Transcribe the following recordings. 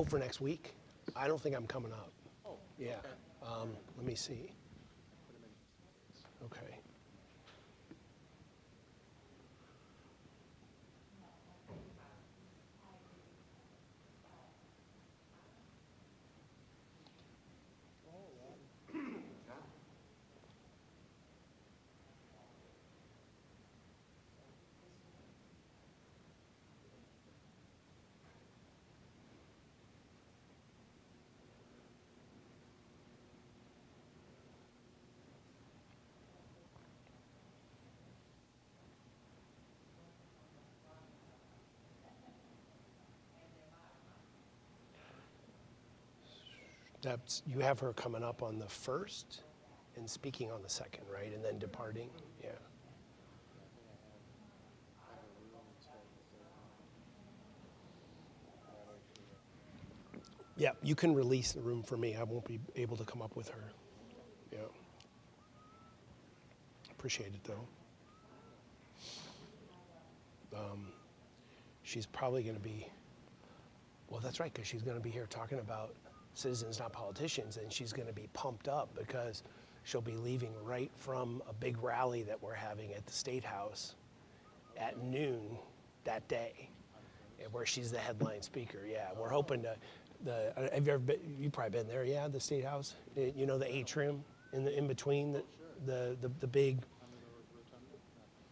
Oh, for next week? I don't think I'm coming up. Oh, Yeah. okay. Let me see. Put 'em in. Okay. Oh, You have her coming up on the 1st and speaking on the 2nd, right? And then departing? Yeah. yeah, I think I have a room scheduled for that actually. Yeah, you can release the room for me. I won't be able to come up with her. Okay. Yeah. Appreciate it, though. She's probably going to be, well, that's right, because she's going to be here talking about citizens, not politicians, and she's going to be pumped up because she'll be leaving right from a big rally that we're having at the State House at noon that day, where she's the headline speaker. Yeah, we're hoping to. Have you ever been? You've probably been there. Yeah, the State House. You know the atrium in between the big. Under the rotunda?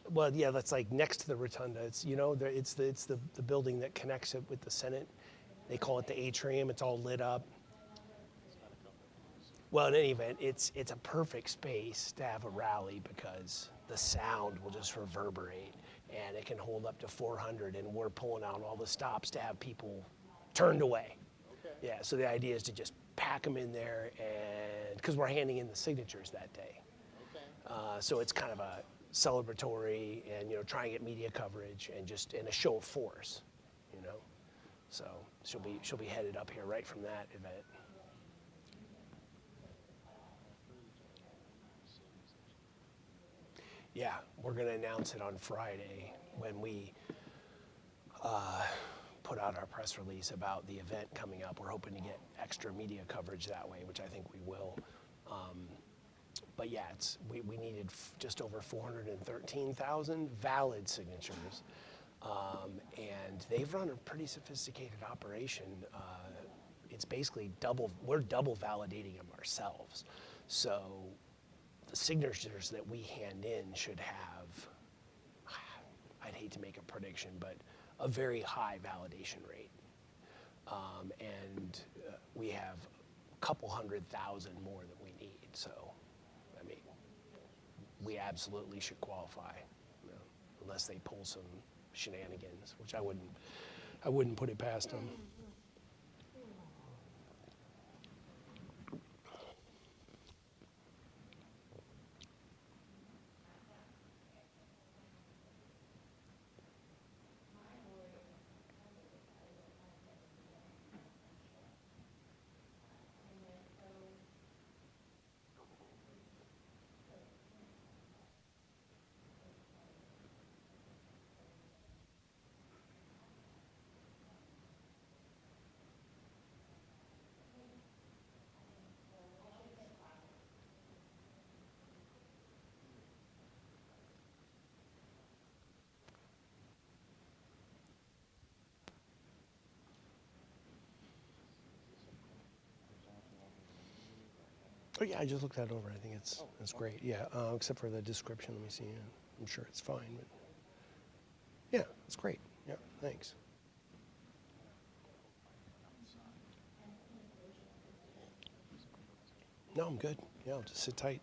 Well, yeah, that's like next to the rotunda. It's it's the building that connects it with the Senate. They call it the atrium. It's all lit up. It's got a couple of things. Well, in any event, it's a perfect space to have a rally because the sound will just reverberate and it can hold up to 400, and we're pulling out all the stops to have people turned away. Okay. Yeah, so the idea is to just pack them in there, and because we're handing in the signatures that day. Okay. So it's kind of a celebratory and try and get media coverage and just in a show of force, you know. So she'll be headed up here right from that event. Yeah, we're going to announce it on Friday when we put out our press release about the event coming up. We're hoping to get extra media coverage that way, which I think we will. But yeah, we needed just over 413,000 valid signatures. And they've run a pretty sophisticated operation. It's basically we're double validating them ourselves. So the signatures that we hand in should have, I'd hate to make a prediction, but a very high validation rate. And we have a couple 100,000 more than we need. So, I mean, we absolutely should qualify, unless they pull some shenanigans, which I wouldn't put it past them. Oh yeah, I just looked that over. I think it's great. Yeah, except for the description. Let me see. I'm sure it's fine, but yeah, it's great. Yeah, thanks. No, I'm good. Yeah, I'll just sit tight.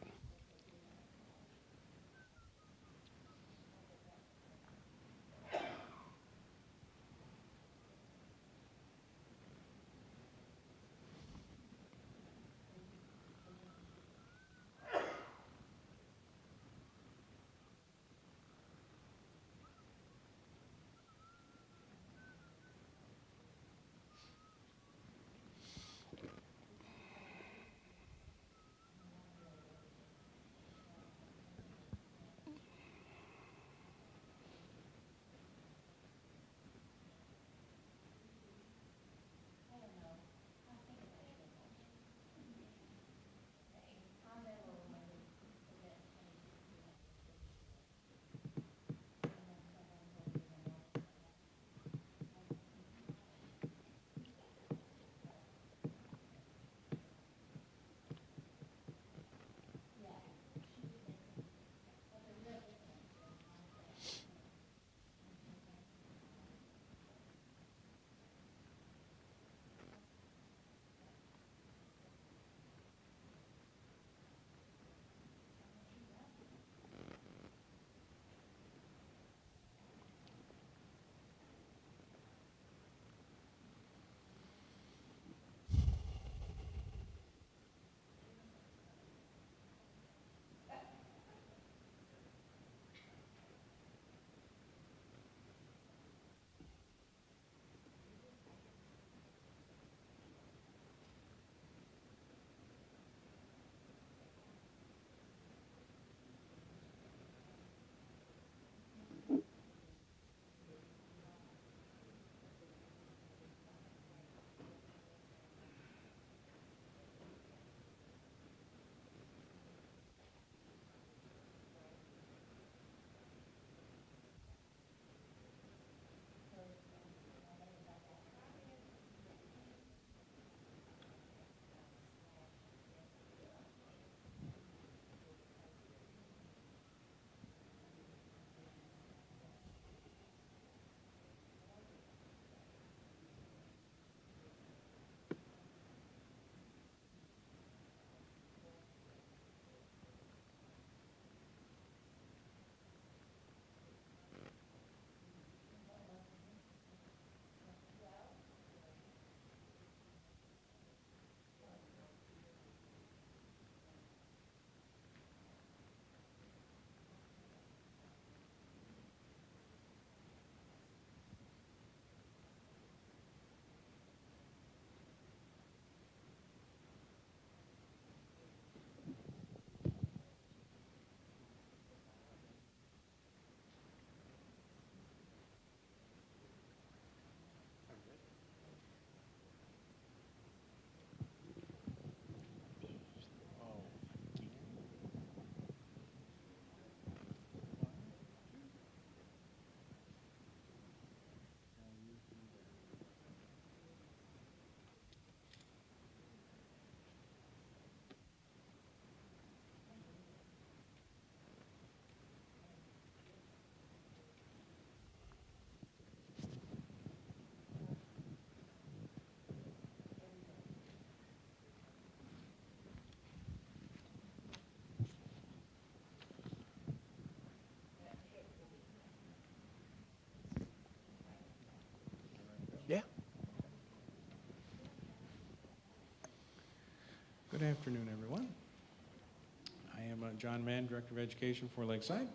John Mann, Director of Education for Lakeside.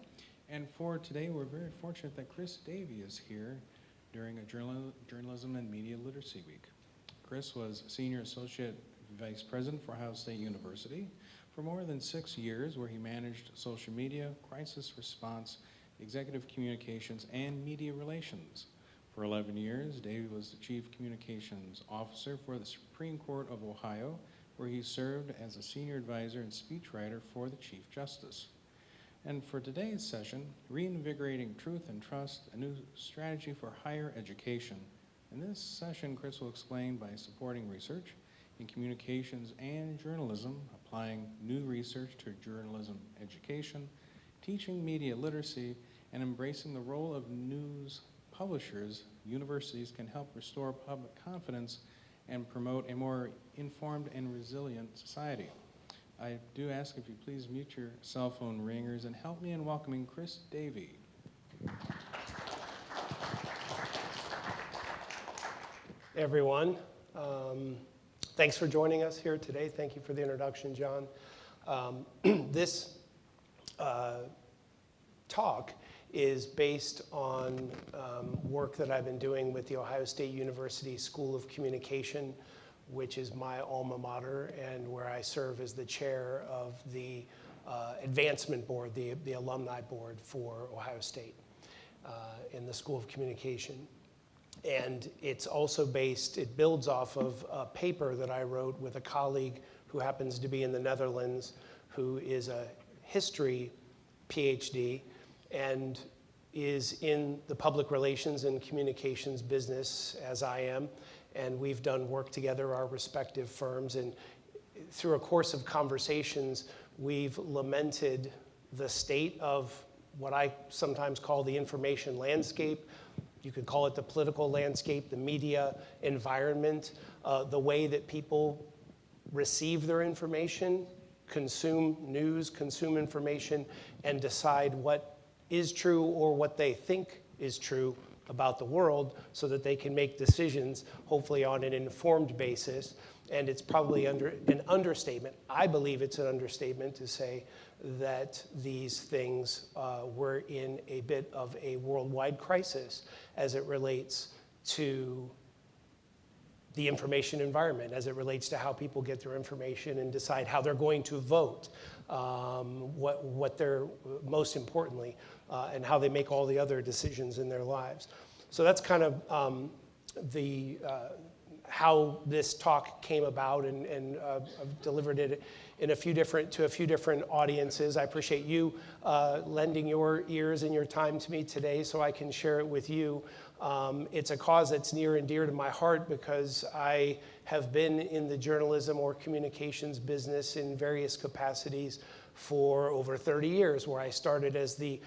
And for today, we're very fortunate that Chris Davey is here during a Journalism and Media Literacy Week. Chris was Senior Associate Vice President for Ohio State University for more than 6 years, where he managed social media, crisis response, executive communications, and media relations. For 11 years, Davey was the Chief Communications Officer for the Supreme Court of Ohio, where he served as a senior advisor and speechwriter for the Chief Justice. And for today's session, Reinvigorating Truth and Trust, a new strategy for higher education. In this session, Chris will explain by supporting research in communications and journalism, applying new research to journalism education, teaching media literacy, and embracing the role of news publishers. Universities can help restore public confidence and promote a more informed and resilient society. I do ask if you please mute your cell phone ringers and help me in welcoming Chris Davey. Hey everyone. Thanks for joining us here today. Thank you for the introduction, John. This talk is based on work that I've been doing with the Ohio State University School of Communication, which is my alma mater and where I serve as the chair of the advancement board, the alumni board for Ohio State in the School of Communication. And it's also it builds off of a paper that I wrote with a colleague who happens to be in the Netherlands, who is a history PhD and is in the public relations and communications business as I am. And we've done work together, our respective firms. And through a course of conversations, we've lamented the state of what I sometimes call the information landscape. You could call it the political landscape, the media environment, the way that people receive their information, consume news, consume information, and decide what is true or what they think is true about the world so that they can make decisions, hopefully on an informed basis. And it's probably an understatement. I believe it's an understatement to say that these things were in a bit of a worldwide crisis as it relates to the information environment, as it relates to how people get their information and decide how they're going to vote, what they're, most importantly, and how they make all the other decisions in their lives. So that's kind of how this talk came about, and I've delivered it in a few different audiences. I appreciate you lending your ears and your time to me today so I can share it with you. It's a cause that's near and dear to my heart because I have been in the journalism or communications business in various capacities for over 30 years, where I started as the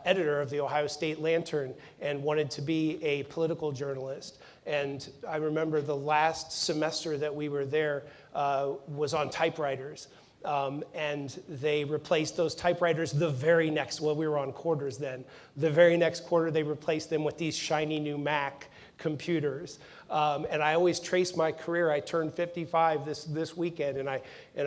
editor of the Ohio State Lantern and wanted to be a political journalist. And I remember the last semester that we were there was on typewriters. And they replaced those typewriters the very next, well, we were on quarters then. The very next quarter, they replaced them with these shiny new Mac computers. And I always trace my career. I turned 55 this weekend, and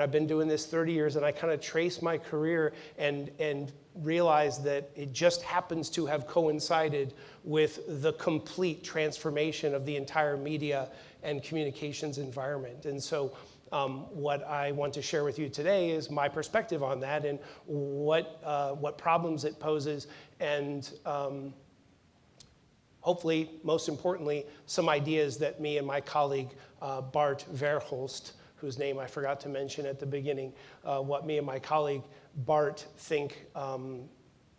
I've been doing this 30 years, and I kind of trace my career and realize that it just happens to have coincided with the complete transformation of the entire media and communications environment. And so what I want to share with you today is my perspective on that and what problems it poses, and hopefully, most importantly, some ideas that me and my colleague Bart Verhulst, whose name I forgot to mention at the beginning, what me and my colleague Bart think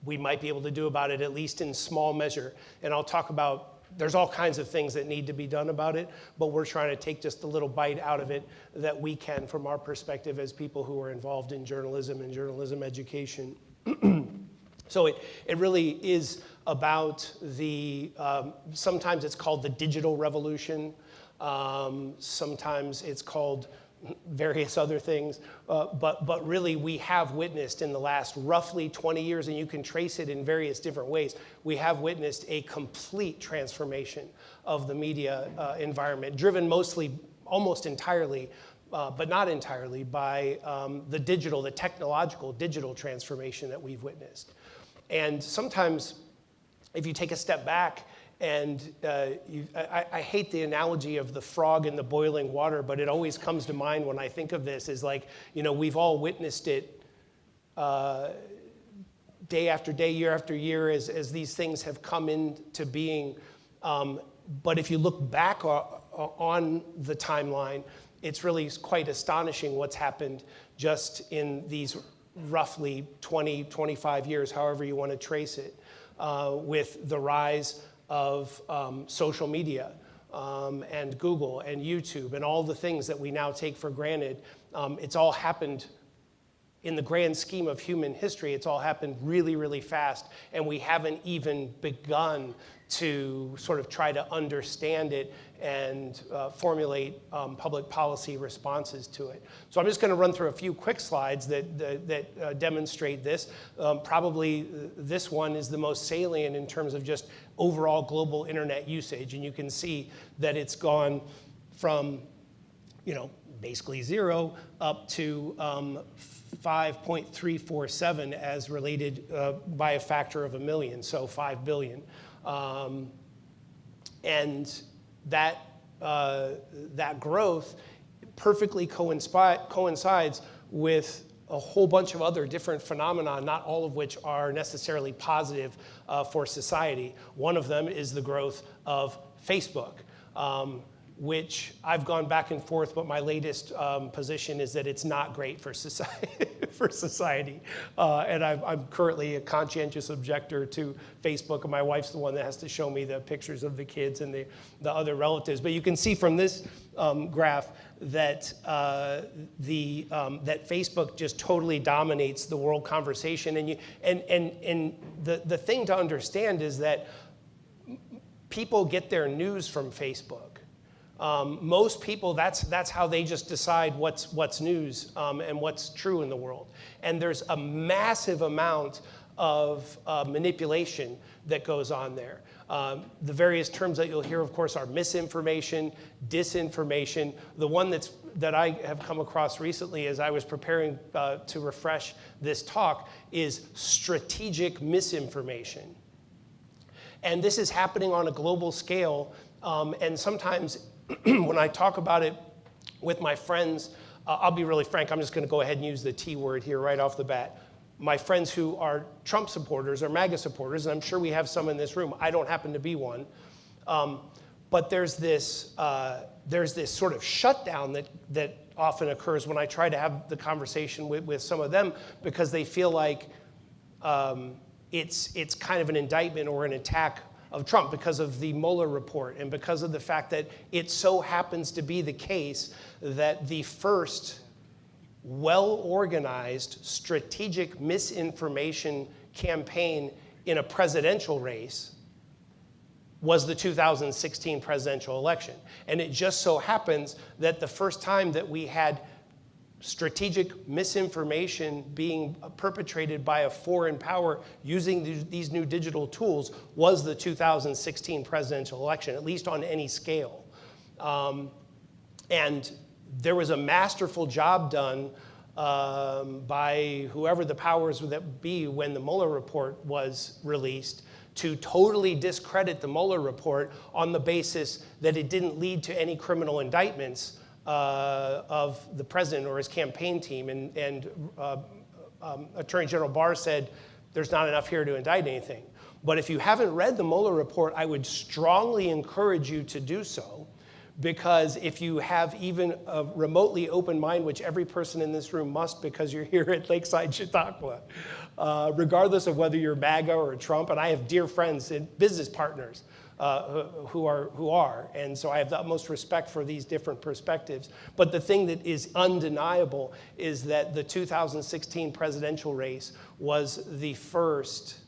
we might be able to do about it, at least in small measure. And I'll talk about, there's all kinds of things that need to be done about it, but we're trying to take just a little bite out of it that we can from our perspective as people who are involved in journalism and journalism education. So it really is about the, sometimes it's called the digital revolution, sometimes it's called various other things, but really we have witnessed in the last roughly 20 years, and you can trace it in various different ways, we have witnessed a complete transformation of the media environment, driven mostly, almost entirely but not entirely, by the technological digital transformation that we've witnessed. And sometimes, if you take a step back, and I hate the analogy of the frog in the boiling water, but it always comes to mind when I think of this, is like, we've all witnessed it day after day, year after year, as these things have come into being. But if you look back on the timeline, it's really quite astonishing what's happened just in these roughly 20, 25 years, however you want to trace it, with the rise of social media and Google and YouTube and all the things that we now take for granted. It's all happened in the grand scheme of human history. It's all happened really, really fast, and we haven't even begun to sort of try to understand it and formulate public policy responses to it. So I'm just going to run through a few quick slides that demonstrate this. Probably this one is the most salient in terms of just overall global internet usage, and you can see that it's gone from, basically 0 up to 5.347 as related by a factor of 1 million, so 5 billion. And that growth perfectly coincides with a whole bunch of other different phenomena, not all of which are necessarily positive for society. One of them is the growth of Facebook, which I've gone back and forth, but my latest position is that it's not great for society. And I'm currently a conscientious objector to Facebook, and my wife's the one that has to show me the pictures of the kids and the other relatives. But you can see from this graph that that Facebook just totally dominates the world conversation. And the thing to understand is that people get their news from Facebook. Most people, that's how they just decide what's news and what's true in the world. And there's a massive amount of manipulation that goes on there. The various terms that you'll hear, of course, are misinformation, disinformation. The one that I have come across recently as I was preparing to refresh this talk is strategic misinformation. And this is happening on a global scale, and sometimes when I talk about it with my friends, I'll be really frank, I'm just going to go ahead and use the T word here right off the bat. My friends who are Trump supporters or MAGA supporters, and I'm sure we have some in this room, I don't happen to be one, but there's this sort of shutdown that often occurs when I try to have the conversation with some of them, because they feel like it's kind of an indictment or an attack of Trump because of the Mueller report and because of the fact that it so happens to be the case that the first well-organized strategic misinformation campaign in a presidential race was the 2016 presidential election. And it just so happens that the first time that we had strategic misinformation being perpetrated by a foreign power using these new digital tools was the 2016 presidential election, at least on any scale. And there was a masterful job done by whoever the powers that be when the Mueller report was released to totally discredit the Mueller report on the basis that it didn't lead to any criminal indictments of the president or his campaign team. And Attorney General Barr said, there's not enough here to indict anything. But if you haven't read the Mueller report, I would strongly encourage you to do so, because if you have even a remotely open mind, which every person in this room must because you're here at Lakeside Chautauqua, regardless of whether you're MAGA or Trump, and I have dear friends and business partners who are, and so I have the utmost respect for these different perspectives. But the thing that is undeniable is that the 2016 presidential race was the first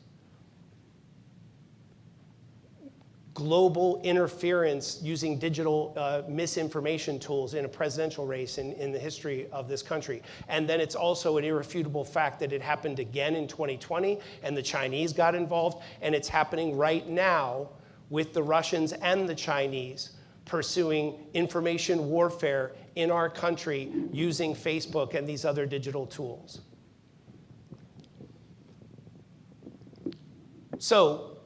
global interference using digital misinformation tools in a presidential race in the history of this country. And then it's also an irrefutable fact that it happened again in 2020, and the Chinese got involved, and it's happening right now with the Russians and the Chinese pursuing information warfare in our country using Facebook and these other digital tools. So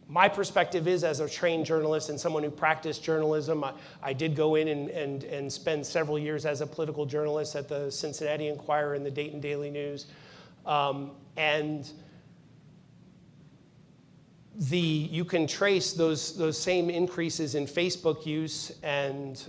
my perspective is, as a trained journalist and someone who practiced journalism, I did go in and spend several years as a political journalist at the Cincinnati Enquirer and the Dayton Daily News. And you can trace those same increases in Facebook use and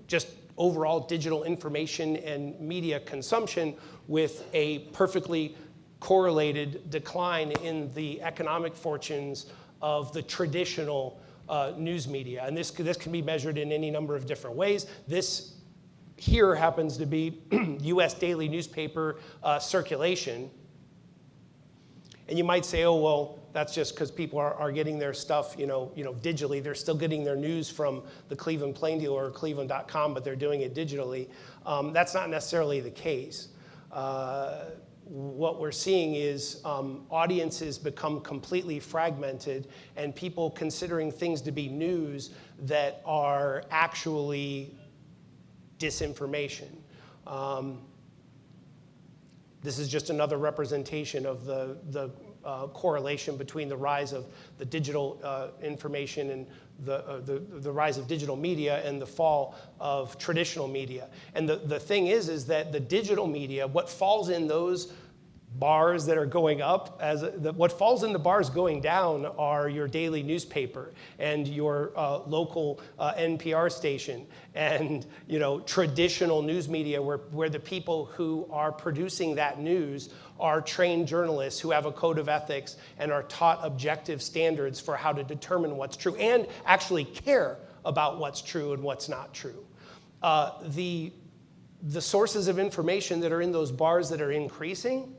just overall digital information and media consumption with a perfectly correlated decline in the economic fortunes of the traditional news media. And this can be measured in any number of different ways. This here happens to be U.S. daily newspaper circulation. And you might say, oh, well, that's just because people are getting their stuff, digitally. They're still getting their news from the Cleveland Plain Dealer or Cleveland.com, but they're doing it digitally. That's not necessarily the case. What we're seeing is audiences become completely fragmented and people considering things to be news that are actually disinformation. This is just another representation of the correlation between the rise of the digital information and the rise of digital media and the fall of traditional media. And the thing is that the digital media, what falls in those bars that are going up, what falls in the bars going down are your daily newspaper and your local NPR station and traditional news media where the people who are producing that news are trained journalists who have a code of ethics and are taught objective standards for how to determine what's true and actually care about what's true and what's not true. The sources of information that are in those bars that are increasing,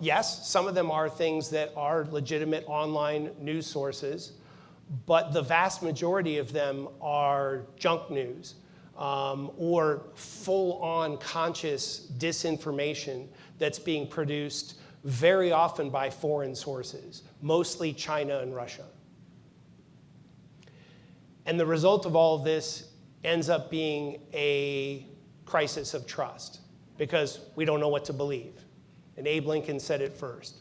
yes, some of them are things that are legitimate online news sources, but the vast majority of them are junk news or full-on conscious disinformation that's being produced very often by foreign sources, mostly China and Russia. And the result of all of this ends up being a crisis of trust because we don't know what to believe. And Abe Lincoln said it first.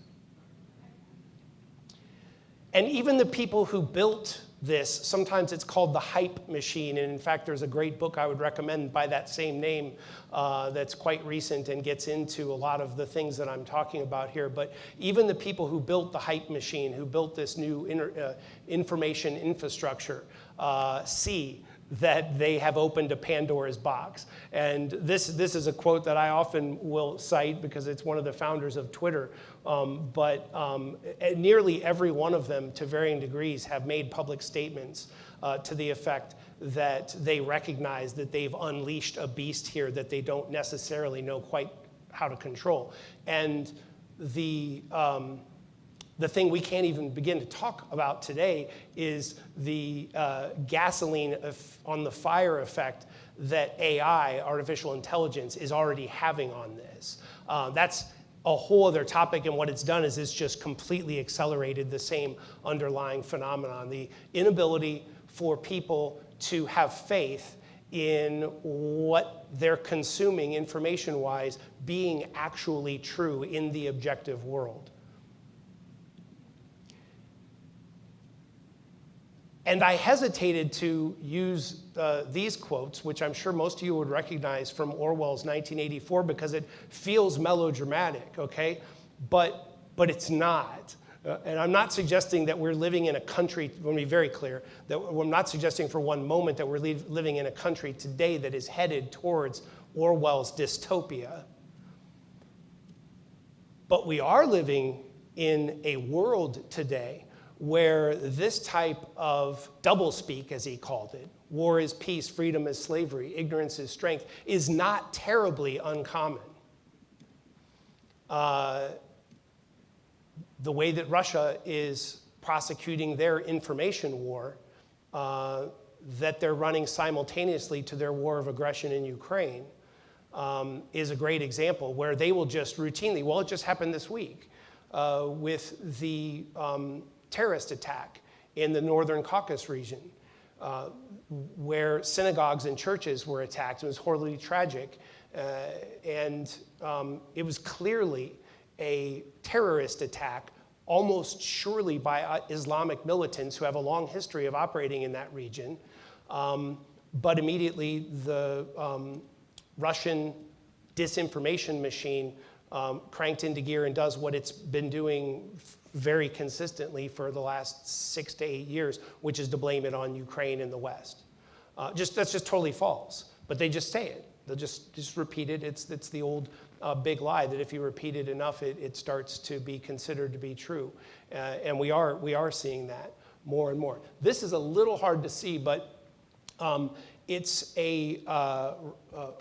And even the people who built this, sometimes it's called the hype machine. And in fact, there's a great book I would recommend by that same name that's quite recent and gets into a lot of the things that I'm talking about here. But even the people who built the hype machine, who built this new information infrastructure, see that they have opened a Pandora's box. And this is a quote that I often will cite because it's one of the founders of Twitter. But nearly every one of them, to varying degrees, have made public statements to the effect that they recognize that they've unleashed a beast here that they don't necessarily know quite how to control. And the thing we can't even begin to talk about today is the gasoline on the fire effect that AI, artificial intelligence, is already having on this. That's a whole other topic, and what it's done is it's just completely accelerated the same underlying phenomenon, the inability for people to have faith in what they're consuming information-wise being actually true in the objective world. And I hesitated to use these quotes, which I'm sure most of you would recognize from Orwell's 1984, because it feels melodramatic, okay? But it's not. And I'm not suggesting that we're living in a country, let me be very clear, that I'm not suggesting for one moment that we're living in a country today that is headed towards Orwell's dystopia. But we are living in a world today where this type of doublespeak, as he called it, war is peace, freedom is slavery, ignorance is strength, is not terribly uncommon. The way that Russia is prosecuting their information war that they're running simultaneously to their war of aggression in Ukraine is a great example where they will just routinely, well, it just happened this week with the terrorist attack in the Northern Caucasus region. where synagogues and churches were attacked. It was horribly tragic. And it was clearly a terrorist attack, almost surely by Islamic militants who have a long history of operating in that region. But immediately the Russian disinformation machine cranked into gear and does what it's been doing very consistently for the last 6 to 8 years, which is to blame it on Ukraine and the West. That's just totally false, but they just say it. They'll just repeat it. It's the old big lie that if you repeat it enough, it starts to be considered to be true. And we are seeing that more and more. This is a little hard to see, but it's a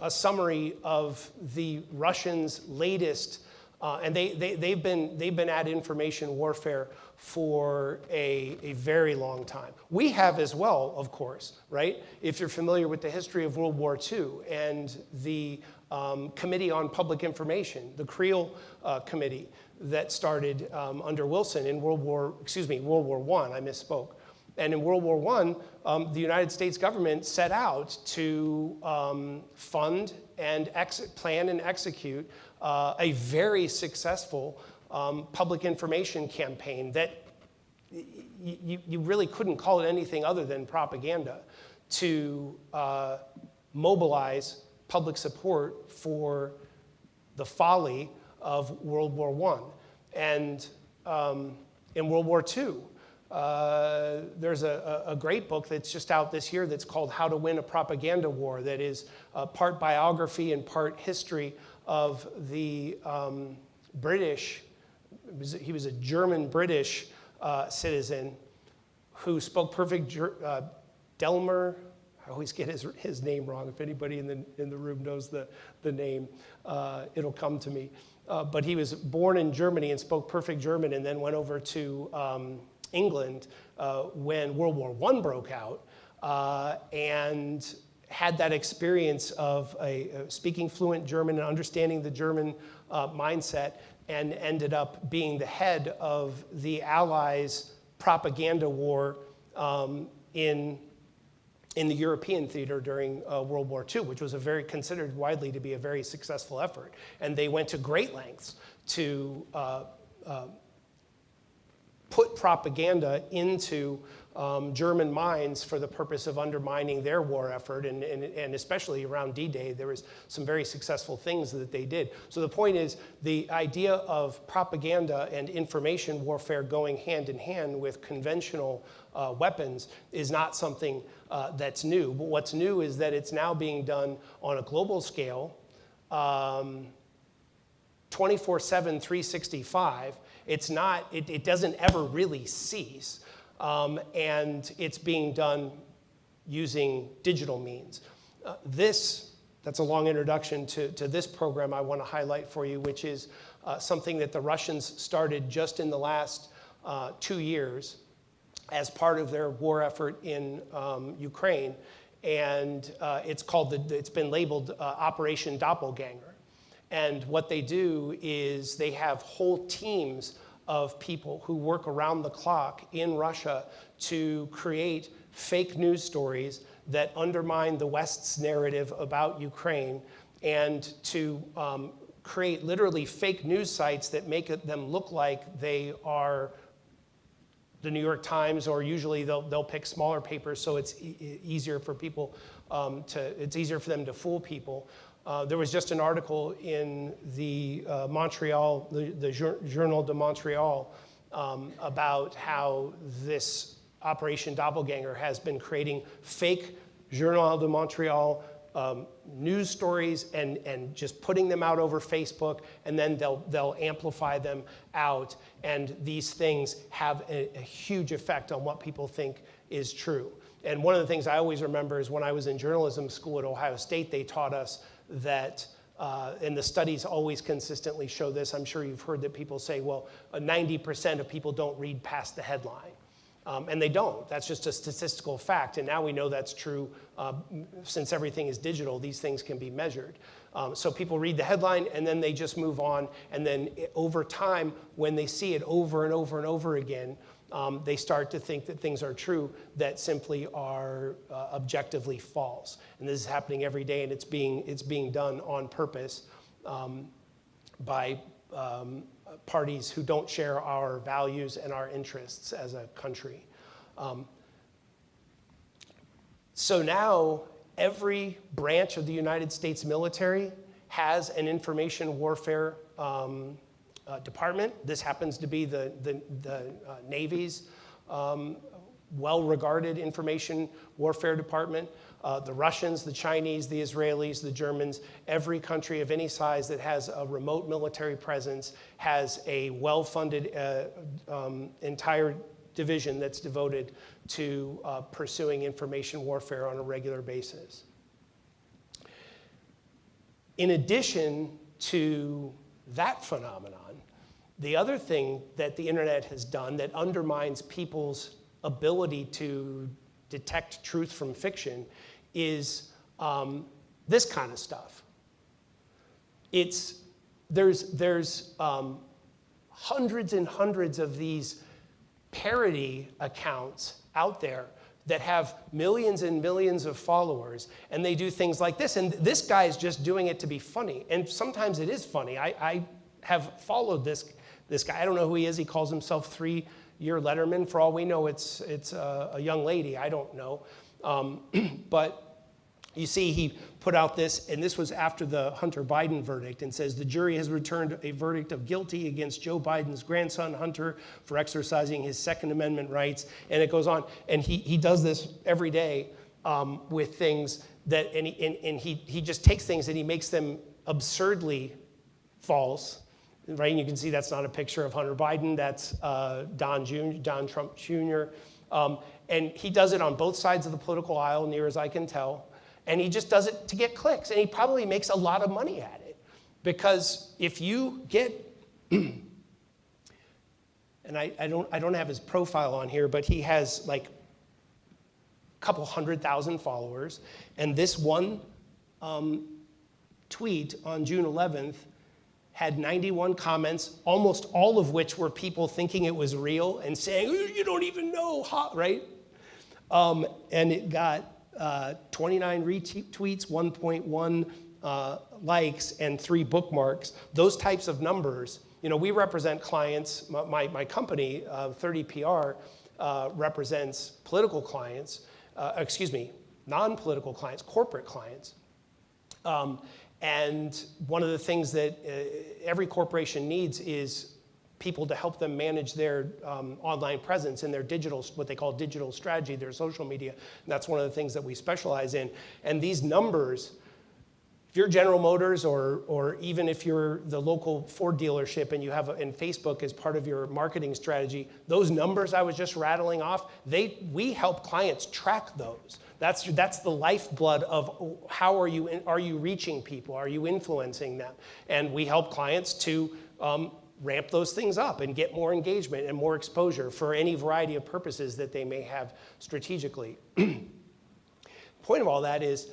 summary of the Russians' latest, and they've been at information warfare for a very long time. We have as well, of course, right? If you're familiar with the history of World War II and the Committee on Public Information, the Creel Committee that started under Wilson in World War I, I misspoke. And in World War I, the United States government set out to fund and plan and execute a very successful public information campaign that you really couldn't call it anything other than propaganda to mobilize public support for the folly of World War I. And in World War II, there's a great book that's just out this year that's called How to Win a Propaganda War, that is part biography and part history of the British. He was a German-British citizen who spoke perfect Delmer. I always get his name wrong. If anybody in the room knows the name, it'll come to me. But he was born in Germany and spoke perfect German, and then went over to England when World War I broke out, and had that experience of speaking fluent German and understanding the German mindset, and ended up being the head of the Allies' propaganda war in the European theater during World War II, which was considered widely to be a very successful effort. And they went to great lengths to put propaganda into German minds for the purpose of undermining their war effort, and especially around D-Day, there was some very successful things that they did. So the point is, the idea of propaganda and information warfare going hand in hand with conventional weapons is not something that's new. But what's new is that it's now being done on a global scale, 24/7, 365. It doesn't ever really cease. And it's being done using digital means. That's a long introduction to this program I want to highlight for you, which is something that the Russians started just in the last 2 years as part of their war effort in Ukraine. And it's been labeled Operation Doppelganger. And what they do is they have whole teams of people who work around the clock in Russia to create fake news stories that undermine the West's narrative about Ukraine, and to create literally fake news sites that make them look like they are the New York Times, or usually they'll pick smaller papers, so it's easier for people it's easier for them to fool people. There was just an article in the Montreal, the Journal de Montreal, about how this Operation Doppelganger has been creating fake Journal de Montreal news stories and just putting them out over Facebook, and then they'll amplify them out. And these things have a huge effect on what people think is true. And one of the things I always remember is when I was in journalism school at Ohio State, they taught us that, and the studies always consistently show this. I'm sure you've heard that people say, well, 90% of people don't read past the headline. And they don't. That's just a statistical fact. And now we know that's true since everything is digital. These things can be measured. So people read the headline and then they just move on. And then over time, when they see it over and over and over again, they start to think that things are true that simply are objectively false. And this is happening every day, and it's being done on purpose by parties who don't share our values and our interests as a country. So now every branch of the United States military has an information warfare department. This happens to be the Navy's well-regarded information warfare department. The Russians, the Chinese, the Israelis, the Germans, every country of any size that has a remote military presence has a well-funded entire division that's devoted to pursuing information warfare on a regular basis. In addition to that phenomenon, the other thing that the internet has done that undermines people's ability to detect truth from fiction is this kind of stuff. There's hundreds and hundreds of these parody accounts out there that have millions and millions of followers, and they do things like this. And this guy is just doing it to be funny. And sometimes it is funny. I have followed this guy. I don't know who he is. He calls himself 3-Year Letterman. For all we know, it's a young lady. I don't know. But you see, he put out this, and this was after the Hunter Biden verdict, and says the jury has returned a verdict of guilty against Joe Biden's grandson, Hunter, for exercising his Second Amendment rights. And it goes on. And he does this every day with things that, and he just takes things and he makes them absurdly false. Right, and you can see that's not a picture of Hunter Biden. That's Don Trump Jr. And he does it on both sides of the political aisle, near as I can tell. And he just does it to get clicks. And he probably makes a lot of money at it. Because if you get, and I don't have his profile on here, but he has like a couple 100,000 followers. And this one tweet on June 11th had 91 comments, almost all of which were people thinking it was real and saying, you don't even know, right? And it got 29 retweets, 1.1 likes, and 3 bookmarks. Those types of numbers, you know, we represent clients. My company, 30PR, represents political clients, non-political clients, corporate clients. And one of the things that every corporation needs is people to help them manage their online presence and their digital, what they call digital strategy, their social media. And that's one of the things that we specialize in. And these numbers, if you're General Motors or even if you're the local Ford dealership and you have and Facebook as part of your marketing strategy, those numbers I was just rattling off, we help clients track those. That's the lifeblood of how are you reaching people? Are you influencing them? And we help clients to ramp those things up and get more engagement and more exposure for any variety of purposes that they may have strategically. Point of all that is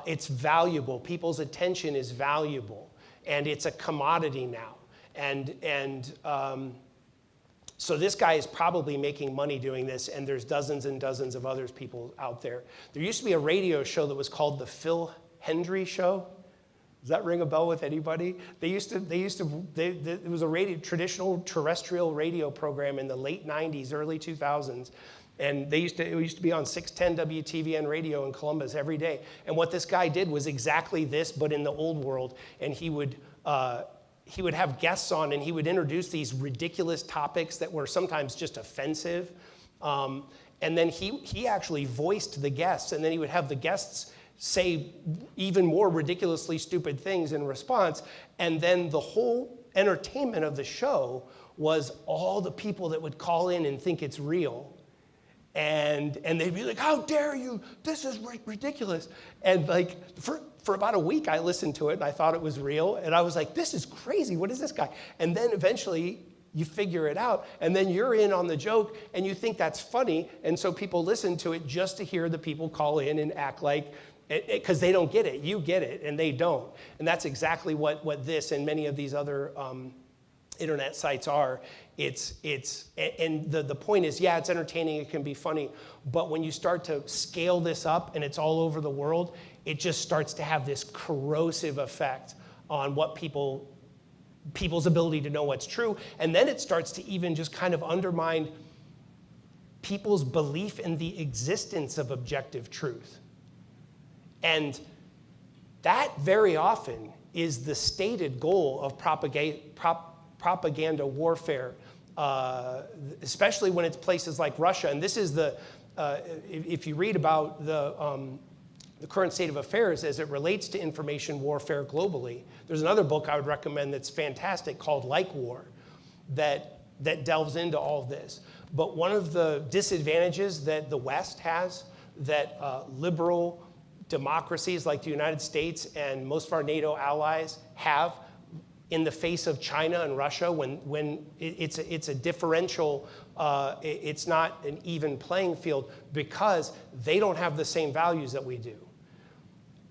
it's valuable. People's attention is valuable, and it's a commodity now. And so this guy is probably making money doing this, and there's dozens and dozens of other people out there. There used to be a radio show that was called the Phil Hendry Show. Does that ring a bell with anybody? It was a traditional terrestrial radio program in the late 90s, early 2000s. And it used to be on 610 WTVN radio in Columbus every day. And what this guy did was exactly this, but in the old world. And he would have guests on, and he would introduce these ridiculous topics that were sometimes just offensive. And then he actually voiced the guests, and then he would have the guests say even more ridiculously stupid things in response. And then the whole entertainment of the show was all the people that would call in and think it's real. And they'd be like, how dare you? This is ridiculous. And like for about a week, I listened to it and I thought it was real. And I was like, this is crazy. What is this guy? And then eventually You figure it out, and then you're in on the joke, and you think that's funny, and so people listen to it just to hear the people call in and act like, because they don't get it. You get it, and they don't. And that's exactly what this and many of these other internet sites are. And the point is, yeah, it's entertaining, it can be funny, but when you start to scale this up and it's all over the world, it just starts to have this corrosive effect on what people's ability to know what's true. And then it starts to even just kind of undermine people's belief in the existence of objective truth. And that very often is the stated goal of propaganda warfare, especially when it's places like Russia. And this is if you read about the current state of affairs as it relates to information warfare globally, there's another book I would recommend that's fantastic called Like War that delves into all of this. But one of the disadvantages that the West has, that liberal democracies like the United States and most of our NATO allies have in the face of China and Russia, when it's a differential, it's not an even playing field, because they don't have the same values that we do.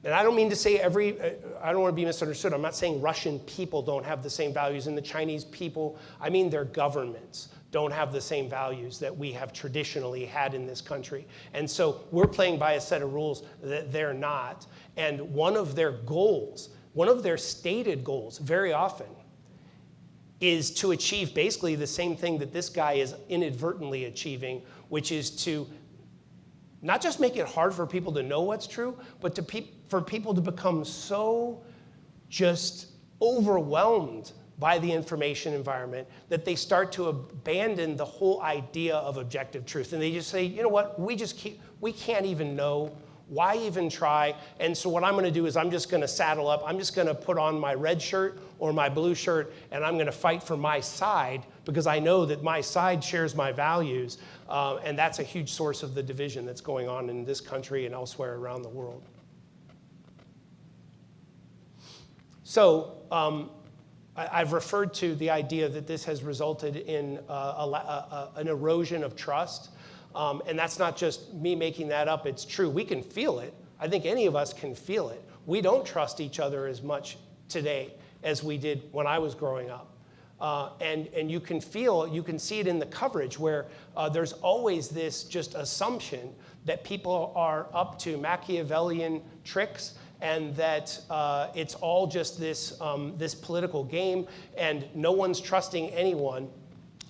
And I don't mean to say I don't want to be misunderstood. I'm not saying Russian people don't have the same values, and the Chinese people, I mean their governments don't have the same values that we have traditionally had in this country. And so we're playing by a set of rules that they're not. And one of their goals, one of their stated goals very often, is to achieve basically the same thing that this guy is inadvertently achieving, which is to not just make it hard for people to know what's true, but for people to become so just overwhelmed by the information environment that they start to abandon the whole idea of objective truth. And they just say, you know what, we can't even know. Why even try? And so what I'm going to do is I'm just going to saddle up. I'm just going to put on my red shirt or my blue shirt, and I'm going to fight for my side because I know that my side shares my values. And that's a huge source of the division that's going on in this country and elsewhere around the world. So I've referred to the idea that this has resulted in an erosion of trust. And that's not just me making that up, it's true. We can feel it. I think any of us can feel it. We don't trust each other as much today as we did when I was growing up. And you can see it in the coverage where there's always this just assumption that people are up to Machiavellian tricks and that it's all just this political game and no one's trusting anyone.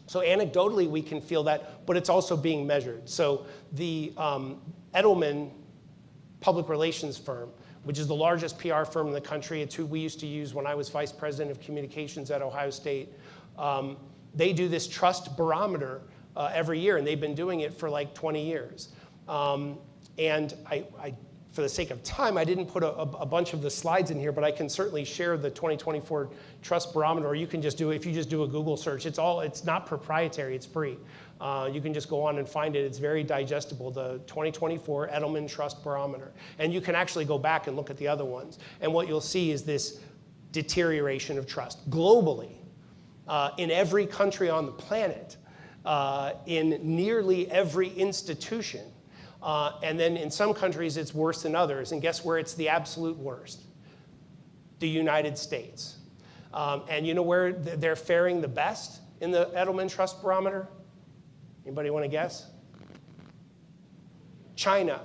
So anecdotally, we can feel that, but it's also being measured. So the Edelman public relations firm, which is the largest PR firm in the country, it's who we used to use when I was vice president of communications at Ohio State. They do this trust barometer every year, and they've been doing it for like 20 years. And I for the sake of time, I didn't put a bunch of the slides in here, but I can certainly share the 2024 Trust Barometer, or you can just do it, if you just do a Google search, it's not proprietary, it's free. You can just go on and find it, it's very digestible, the 2024 Edelman Trust Barometer. And you can actually go back and look at the other ones. And what you'll see is this deterioration of trust globally, in every country on the planet, in nearly every institution. And then in some countries, it's worse than others. And guess where it's the absolute worst? The United States. And you know where they're faring the best in the Edelman Trust Barometer? Anybody want to guess? China.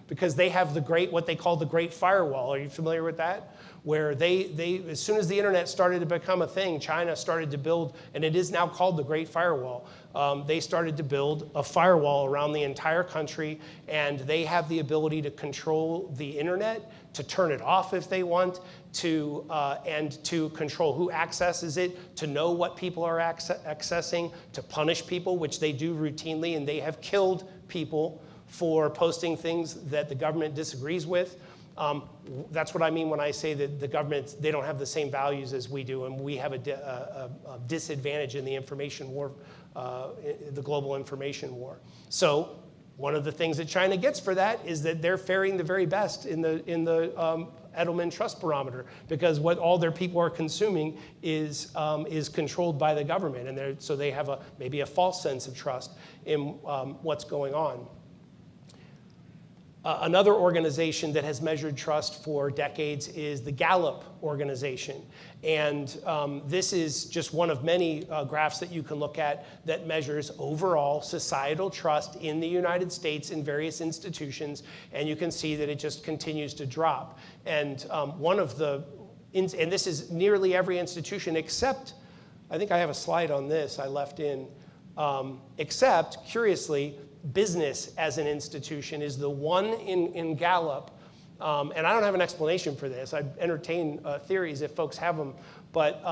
Because they have what they call the Great Firewall. Are you familiar with that? Where as soon as the internet started to become a thing, China started to build, and it is now called the Great Firewall. They started to build a firewall around the entire country, and they have the ability to control the internet, to turn it off if they want, and to control who accesses it, to know what people are accessing, to punish people, which they do routinely, and they have killed people for posting things that the government disagrees with. That's what I mean when I say that the government, they don't have the same values as we do, and we have a disadvantage in the information war, the global information war. So one of the things that China gets for that is that they're faring the very best in the Edelman Trust Barometer, because what all their people are consuming is controlled by the government, and so they have maybe a false sense of trust in what's going on. Another organization that has measured trust for decades is the Gallup organization. And this is just one of many graphs that you can look at that measures overall societal trust in the United States in various institutions. And you can see that it just continues to drop. And and this is nearly every institution except, I think I have a slide on this I left in, except, curiously, business as an institution is the one in Gallup, and I don't have an explanation for this. I'd entertain theories if folks have them, but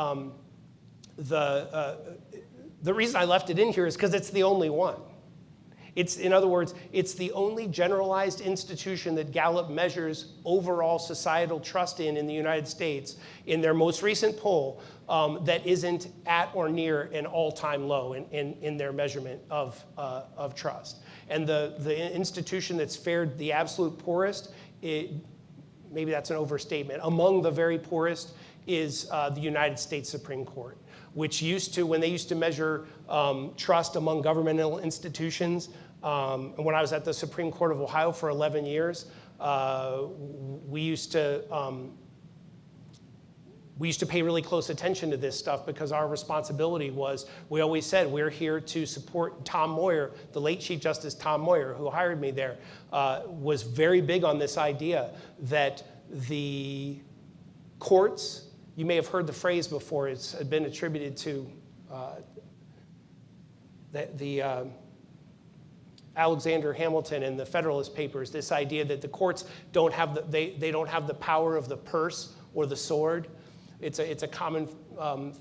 the reason I left it in here is because it's the only one. In other words, it's the only generalized institution that Gallup measures overall societal trust in the United States in their most recent poll that isn't at or near an all-time low in their measurement of trust. And the institution that's fared the absolute poorest, maybe that's an overstatement, among the very poorest is the United States Supreme Court, which when they used to measure trust among governmental institutions, when I was at the Supreme Court of Ohio for 11 years, we used to pay really close attention to this stuff because our responsibility was, we always said, we're here to support Tom Moyer. The late Chief Justice Tom Moyer, who hired me there, was very big on this idea that the courts, you may have heard the phrase before, it's been attributed to the Alexander Hamilton and the Federalist Papers, this idea that the courts don't have they don't have the power of the purse or the sword. It's a common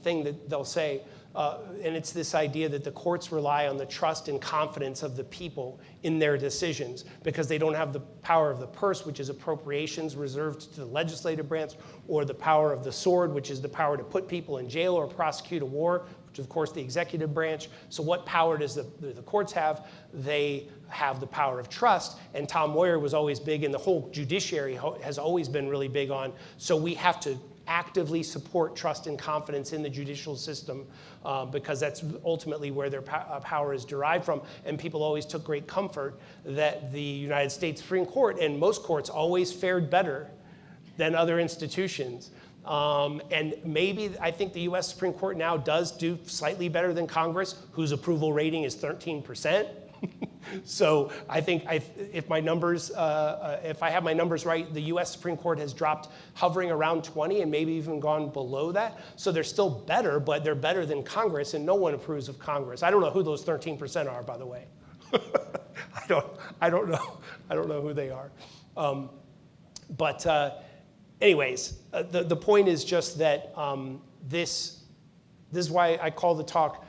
thing that they'll say, and it's this idea that the courts rely on the trust and confidence of the people in their decisions because they don't have the power of the purse, which is appropriations reserved to the legislative branch, or the power of the sword, which is the power to put people in jail or prosecute a war, which is, of course, the executive branch. So what power does the courts have? They have the power of trust, and Tom Moyer was always big, and the whole judiciary has always been really big on, so we have to actively support trust and confidence in the judicial system because that's ultimately where their power is derived from. And people always took great comfort that the United States Supreme Court and most courts always fared better than other institutions. And maybe I think the US Supreme Court now does do slightly better than Congress, whose approval rating is 13%. So I think if I have my numbers right, the US Supreme Court has dropped hovering around 20 and maybe even gone below that. So they're still better, but they're better than Congress, and no one approves of Congress. I don't know who those 13% are, by the way. I don't know who they are. Anyways, the point is just that this is why I call the talk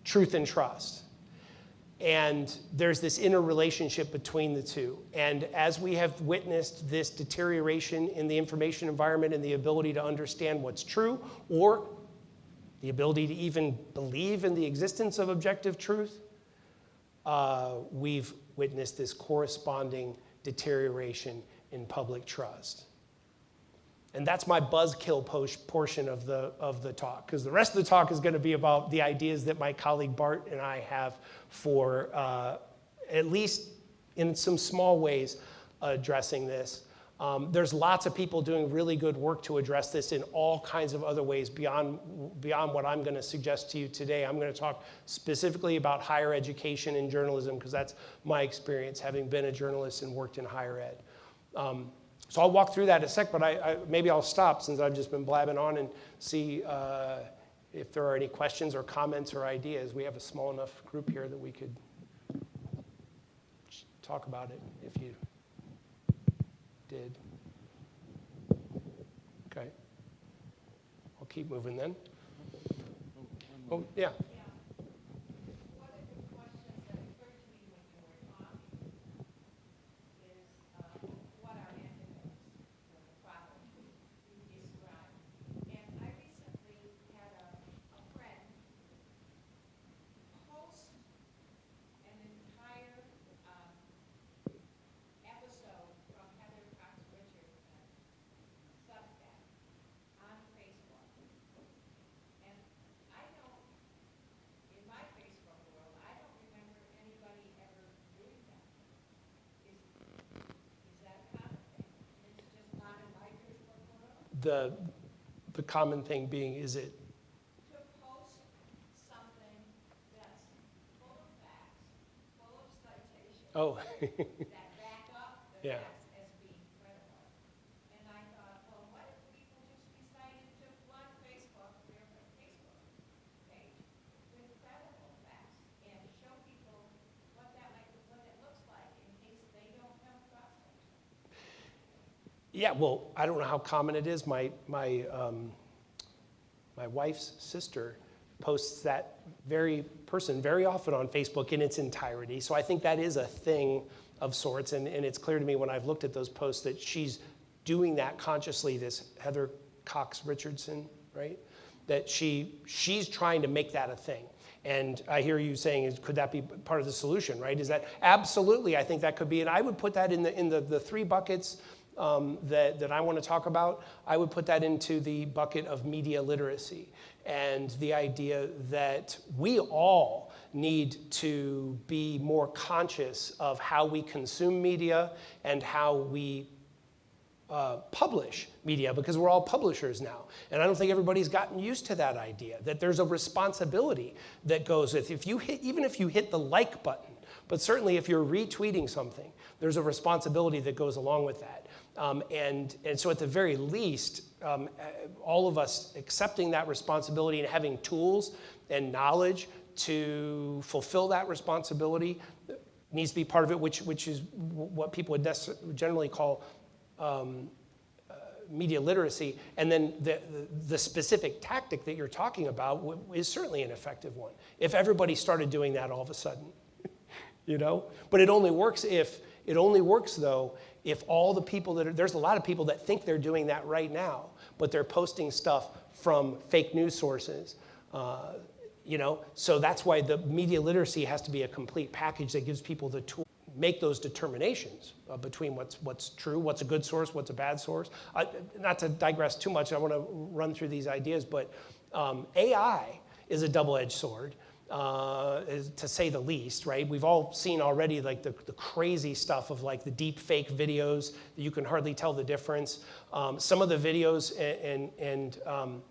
Truth and Trust. And there's this interrelationship between the two. And as we have witnessed this deterioration in the information environment and the ability to understand what's true, or the ability to even believe in the existence of objective truth, we've witnessed this corresponding deterioration in public trust. And that's my buzzkill portion of the talk, because the rest of the talk is going to be about the ideas that my colleague Bart and I have for, at least in some small ways, addressing this. There's lots of people doing really good work to address this in all kinds of other ways beyond what I'm going to suggest to you today. I'm going to talk specifically about higher education and journalism, because that's my experience, having been a journalist and worked in higher ed. So I'll walk through that in a sec, but maybe I'll stop since I've just been blabbing on and see if there are any questions or comments or ideas. We have a small enough group here that we could talk about it if you did. Okay. I'll keep moving then. Oh, yeah. the common thing being, is it? To post something that's full of facts, full of citations, Oh, that back up the yeah. facts as being credible. And I thought, well, what if people just decided to flood Facebook, their Facebook page, with credible facts and show people what it looks like in case they don't come across it? Yeah, well, I don't know how common it is. My wife's sister posts that very person very often on Facebook in its entirety. So I think that is a thing of sorts. And it's clear to me when I've looked at those posts that she's doing that consciously, this Heather Cox Richardson, right? That she's trying to make that a thing. And I hear you saying, could that be part of the solution, right? Is that absolutely? I think that could be. And I would put that in the three buckets that I want to talk about. I would put that into the bucket of media literacy and the idea that we all need to be more conscious of how we consume media and how we publish media, because we're all publishers now. And I don't think everybody's gotten used to that idea, that there's a responsibility that goes with, even if you hit the like button, but certainly if you're retweeting something, there's a responsibility that goes along with that. And so at the very least, all of us accepting that responsibility and having tools and knowledge to fulfill that responsibility needs to be part of it, which is what people would generally call media literacy. And then the specific tactic that you're talking about is certainly an effective one. If everybody started doing that all of a sudden, you know? But it only works though, if all the people there's a lot of people that think they're doing that right now, but they're posting stuff from fake news sources, you know? So that's why the media literacy has to be a complete package that gives people the tool make those determinations between what's true, what's a good source, what's a bad source. Not to digress too much, I want to run through these ideas, but AI is a double-edged sword, to say the least, right? We've all seen already like the crazy stuff of like the deep fake videos that you can hardly tell the difference. Some of the videos, and I'm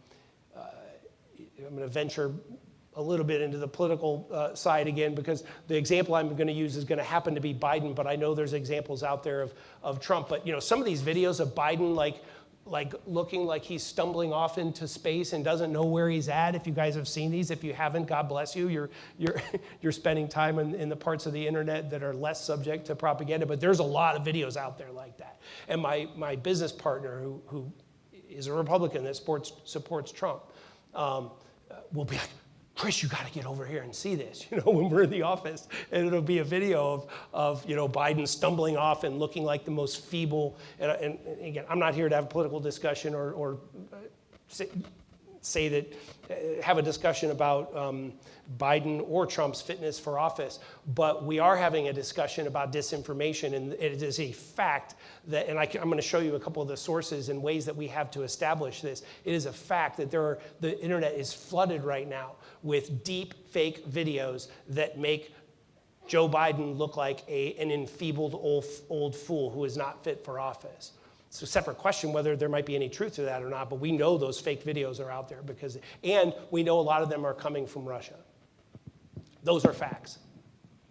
going to venture a little bit into the political side again, because the example I'm going to use is going to happen to be Biden, but I know there's examples out there of Trump. But you know, some of these videos of Biden like looking like he's stumbling off into space and doesn't know where he's at. If you guys have seen these, if you haven't, God bless you. You're spending time in the parts of the internet that are less subject to propaganda. But there's a lot of videos out there like that. And my business partner, who is a Republican that supports Trump, will be like, Chris, you got to get over here and see this, you know, when we're in the office. And it'll be a video of you know, Biden stumbling off and looking like the most feeble. And again, I'm not here to have a political discussion or say that, have a discussion about Biden or Trump's fitness for office, but we are having a discussion about disinformation, and it is a fact that, and I'm going to show you a couple of the sources and ways that we have to establish this. It is a fact that the internet is flooded right now with deep fake videos that make Joe Biden look like an enfeebled old fool who is not fit for office. It's a separate question whether there might be any truth to that or not, but we know those fake videos are out there and we know a lot of them are coming from Russia. Those are facts.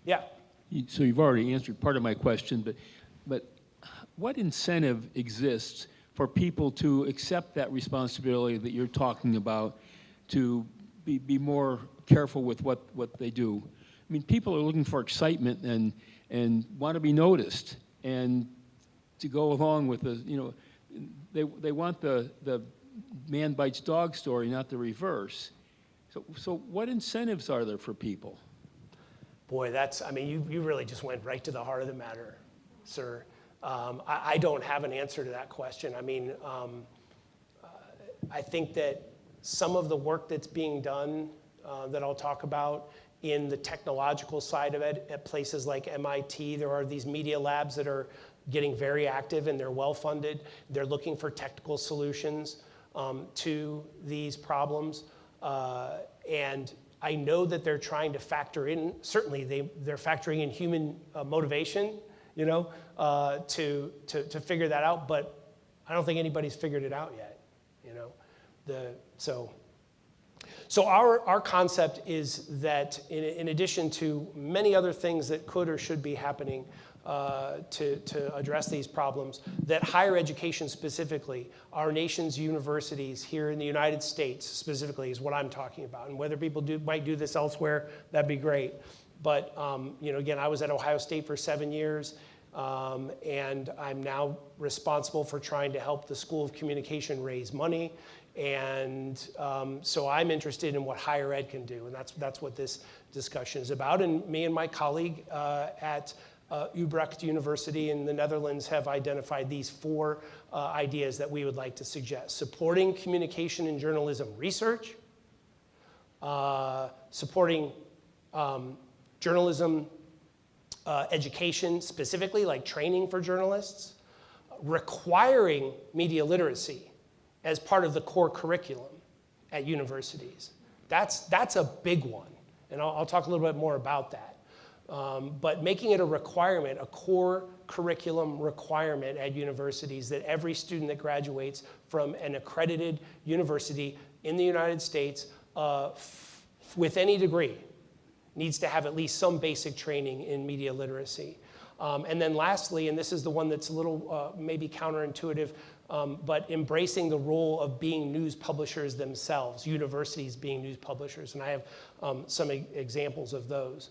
Yeah. So you've already answered part of my question, but what incentive exists for people to accept that responsibility that you're talking about, to be more careful with what they do? I mean, people are looking for excitement and want to be noticed, and to go along with the, you know, they want the man bites dog story, not the reverse. So what incentives are there for people? Boy, I mean, you really just went right to the heart of the matter, sir. I don't have an answer to that question. I mean, I think that some of the work that's being done that I'll talk about in the technological side of it at places like MIT, there are these media labs that are getting very active and they're well-funded. They're looking for technical solutions to these problems. And I know that they're trying to factor in, certainly they're factoring in human motivation, you know, to figure that out, but I don't think anybody's figured it out yet. So our concept is that in addition to many other things that could or should be happening to address these problems, that higher education specifically, our nation's universities here in the United States specifically is what I'm talking about. And whether people might do this elsewhere, that'd be great. But again, I was at Ohio State for 7 years, and I'm now responsible for trying to help the School of Communication raise money. And so I'm interested in what higher ed can do, and that's what this discussion is about. And me and my colleague at Utrecht University in the Netherlands have identified these 4 ideas that we would like to suggest: supporting communication and journalism research, supporting journalism education specifically, like training for journalists, requiring media literacy as part of the core curriculum at universities. That's a big one, and I'll talk a little bit more about that. But making it a requirement, a core curriculum requirement at universities, that every student that graduates from an accredited university in the United States with any degree needs to have at least some basic training in media literacy. And then lastly, and this is the one that's a little maybe counterintuitive, but embracing the role of being news publishers themselves, universities being news publishers. And I have some examples of those.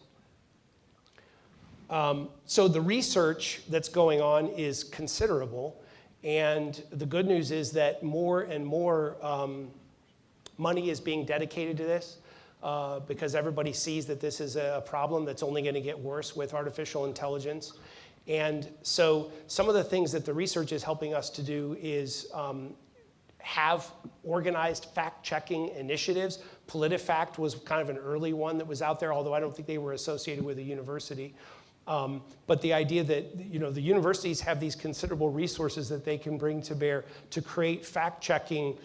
So the research that's going on is considerable. And the good news is that more and more money is being dedicated to this because everybody sees that this is a problem that's only going to get worse with artificial intelligence. And so some of the things that the research is helping us to do is have organized fact-checking initiatives. PolitiFact was kind of an early one that was out there, although I don't think they were associated with a university. But the idea that the universities have these considerable resources that they can bring to bear to create fact-checking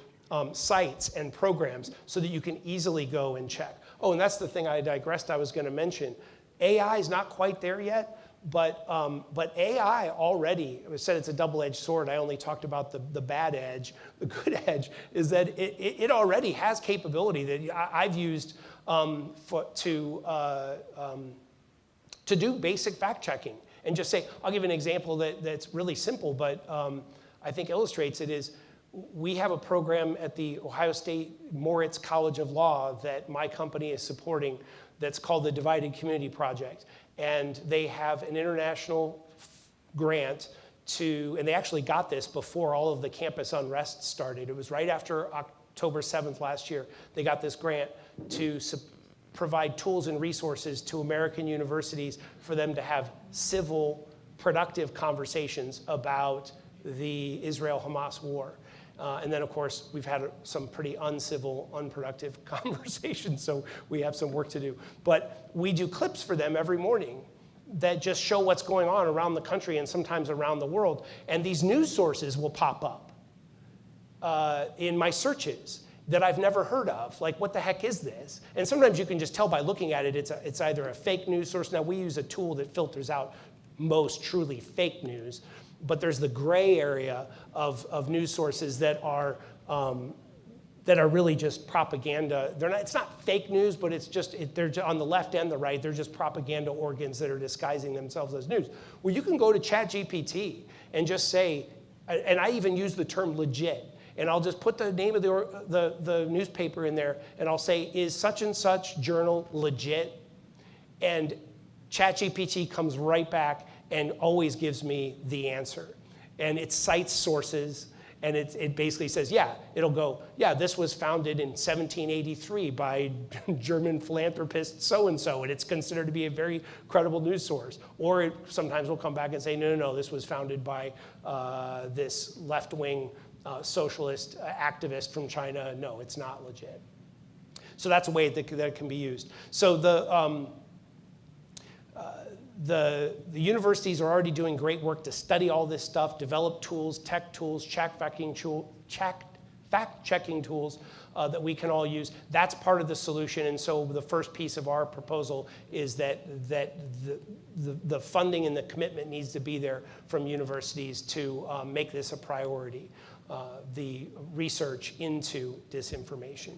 sites and programs so that you can easily go and check. Oh, and that's the thing I digressed I was going to mention. AI is not quite there yet. But AI already, I said it's a double-edged sword. I only talked about the bad edge. The good edge is that it already has capability that I've used to do basic fact-checking and just say, I'll give an example that's really simple, but I think illustrates it is, we have a program at the Ohio State Moritz College of Law that my company is supporting that's called the Divided Community Project. And they have an international grant and they actually got this before all of the campus unrest started. It was right after October 7th last year. They got this grant to provide tools and resources to American universities for them to have civil, productive conversations about the Israel-Hamas war. And then, of course, we've had some pretty uncivil, unproductive conversations, so we have some work to do. But we do clips for them every morning that just show what's going on around the country and sometimes around the world. And these news sources will pop up in my searches that I've never heard of. Like, what the heck is this? And sometimes you can just tell by looking at it, it's either a fake news source. Now, we use a tool that filters out most truly fake news. But there's the gray area of news sources that are really just propaganda. It's not fake news, but it's just they're on the left and the right. They're just propaganda organs that are disguising themselves as news. Well, you can go to ChatGPT and just say, and I even use the term legit, and I'll just put the name of the newspaper in there, and I'll say, is such and such journal legit? And ChatGPT comes right back and always gives me the answer. And it cites sources, and it basically says, yeah, it'll go, yeah, this was founded in 1783 by German philanthropist so-and-so, and it's considered to be a very credible news source. Or it sometimes will come back and say, no, this was founded by this left-wing socialist activist from China. No, it's not legit. So that's a way that can be used. So the universities are already doing great work to study all this stuff, develop tools, tech tools, fact-checking tools that we can all use. That's part of the solution. And so the first piece of our proposal is that the funding and the commitment needs to be there from universities to make this a priority. the research into disinformation.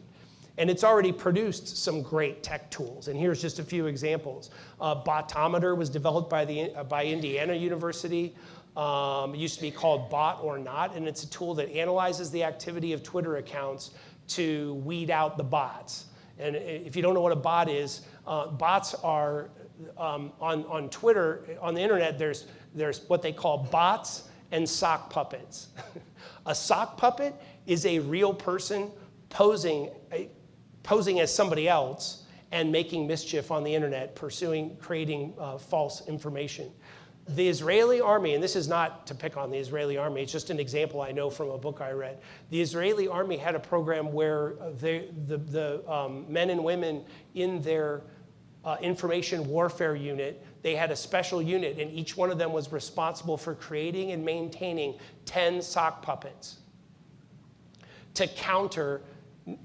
And it's already produced some great tech tools. And here's just a few examples. Botometer was developed by Indiana University. It used to be called Bot or Not, and it's a tool that analyzes the activity of Twitter accounts to weed out the bots. And if you don't know what a bot is, bots are on Twitter, on the internet, there's what they call bots and sock puppets. A sock puppet is a real person posing as somebody else and making mischief on the internet, creating false information. The Israeli army, and this is not to pick on the Israeli army, it's just an example I know from a book I read. The Israeli army had a program where the men and women in their information warfare unit, they had a special unit, and each one of them was responsible for creating and maintaining 10 sock puppets to counter,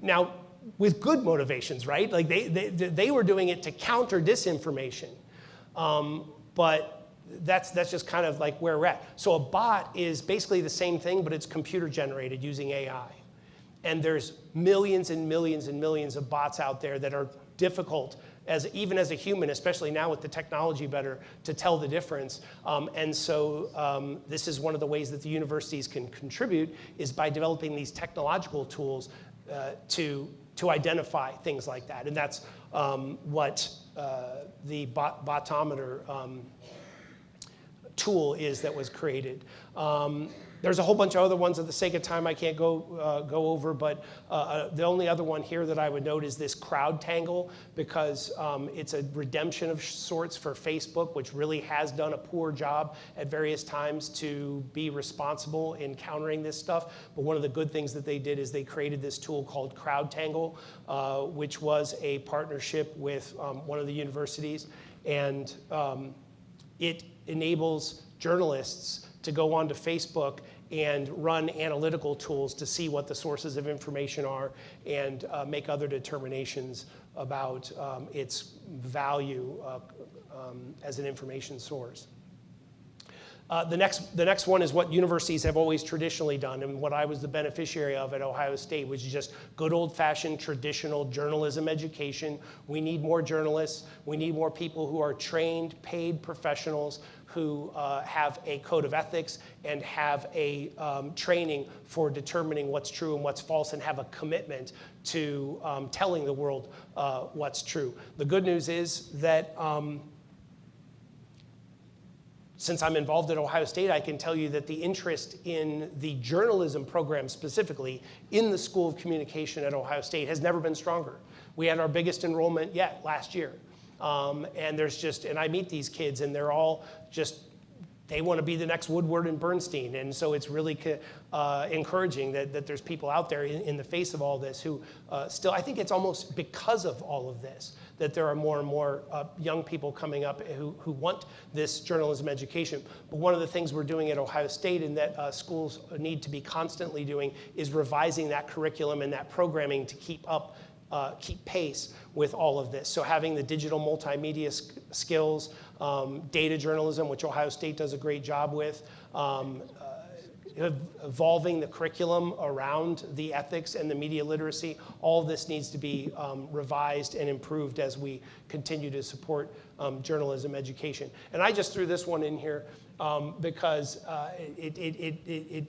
now with good motivations, right? Like they were doing it to counter disinformation, but that's just kind of like where we're at. So a bot is basically the same thing, but it's computer generated using AI. And there's millions and millions and millions of bots out there that are difficult, even as a human, especially now with the technology better, to tell the difference. And so this is one of the ways that the universities can contribute, is by developing these technological tools to identify things like that. And that's what the Botometer tool is that was created. There's a whole bunch of other ones. At the sake of time, I can't go over, but the only other one here that I would note is this CrowdTangle, because it's a redemption of sorts for Facebook, which really has done a poor job at various times to be responsible in countering this stuff. But one of the good things that they did is they created this tool called CrowdTangle, which was a partnership with one of the universities, and it enables journalists to go onto Facebook and run analytical tools to see what the sources of information are and make other determinations about its value as an information source. The next one is what universities have always traditionally done, and what I was the beneficiary of at Ohio State, which is just good old-fashioned traditional journalism education. We need more journalists. We need more people who are trained, paid professionals who have a code of ethics and have a training for determining what's true and what's false, and have a commitment to telling the world what's true. The good news is that since I'm involved at Ohio State, I can tell you that the interest in the journalism program specifically in the School of Communication at Ohio State has never been stronger. We had our biggest enrollment yet last year. And I meet these kids, and they're all just, they want to be the next Woodward and Bernstein. And so it's really encouraging that there's people out there in the face of all this who still, I think it's almost because of all of this, that there are more and more young people coming up who want this journalism education. But one of the things we're doing at Ohio State, and that schools need to be constantly doing, is revising that curriculum and that programming to keep pace with all of this. So having the digital multimedia skills, data journalism, which Ohio State does a great job with, evolving the curriculum around the ethics and the media literacy, all of this needs to be revised and improved as we continue to support journalism education. And I just threw this one in here because it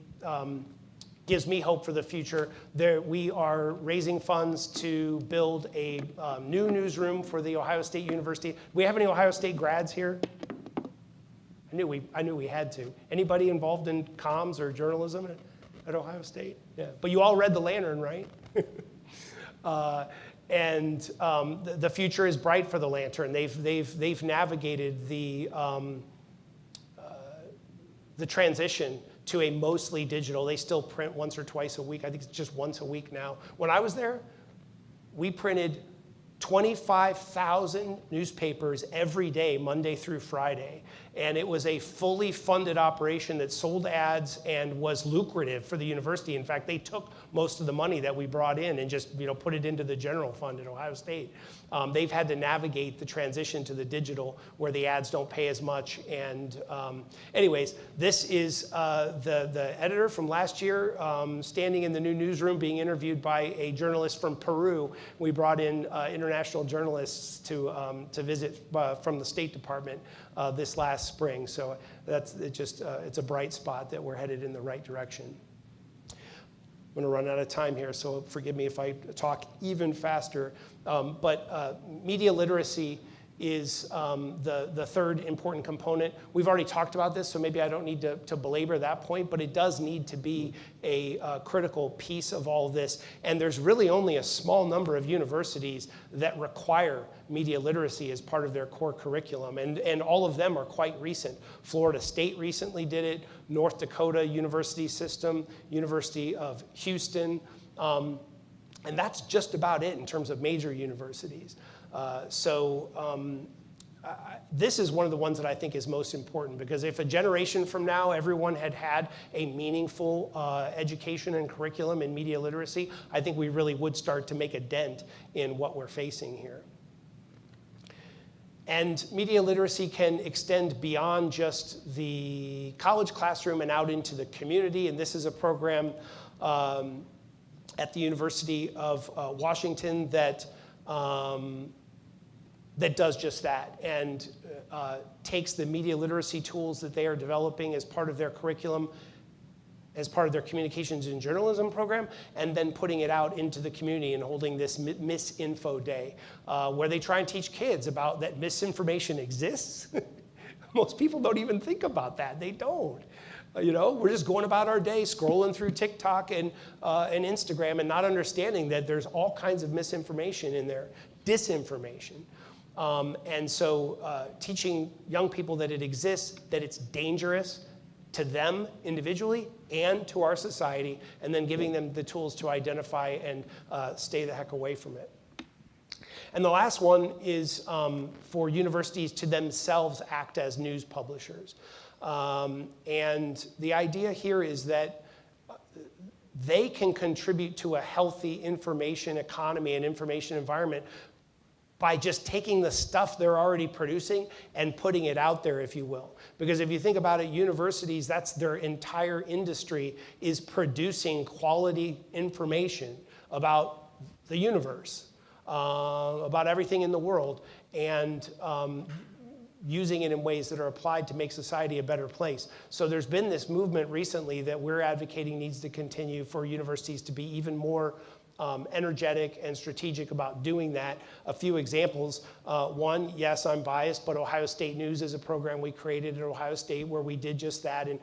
gives me hope for the future. We are raising funds to build a new newsroom for the Ohio State University. Do we have any Ohio State grads here? I knew we had to. Anybody involved in comms or journalism at Ohio State? Yeah, but you all read The Lantern, right? The future is bright for The Lantern. They've navigated the transition to a mostly digital. They still print once or twice a week. I think it's just once a week now. When I was there, we printed 25,000 newspapers every day, Monday through Friday. And it was a fully funded operation that sold ads and was lucrative for the university. In fact, they took most of the money that we brought in and just put it into the general fund at Ohio State. They've had to navigate the transition to the digital where the ads don't pay as much. And anyways, this is the editor from last year standing in the new newsroom being interviewed by a journalist from Peru. We brought in international journalists to visit from the State Department this last spring. So it's a bright spot that we're headed in the right direction. I'm going to run out of time here, so forgive me if I talk even faster. But media literacy is the third important component. We've already talked about this, so maybe I don't need to belabor that point, but it does need to be a critical piece of all of this. And there's really only a small number of universities that require media literacy as part of their core curriculum, and all of them are quite recent. Florida State recently did it, North Dakota University System, University of Houston, and that's just about it in terms of major universities. This is one of the ones that I think is most important, because if a generation from now everyone had a meaningful education and curriculum in media literacy, I think we really would start to make a dent in what we're facing here. And media literacy can extend beyond just the college classroom and out into the community, and this is a program at the University of Washington that does just that, and takes the media literacy tools that they are developing as part of their curriculum, as part of their communications and journalism program, and then putting it out into the community and holding this Misinfo Day, where they try and teach kids about that misinformation exists. Most people don't even think about that. They don't. We're just going about our day, scrolling through TikTok and Instagram, and not understanding that there's all kinds of misinformation in there, disinformation. And so teaching young people that it exists, that it's dangerous to them individually and to our society, and then giving them the tools to identify and stay the heck away from it. And the last one is for universities to themselves act as news publishers. And the idea here is that they can contribute to a healthy information economy and information environment by just taking the stuff they're already producing and putting it out there, if you will. Because if you think about it, universities, that's their entire industry, is producing quality information about the universe, about everything in the world, and using it in ways that are applied to make society a better place. So there's been this movement recently that we're advocating needs to continue for universities to be even more energetic and strategic about doing that. A few examples. One, yes, I'm biased, but Ohio State News is a program we created at Ohio State where we did just that and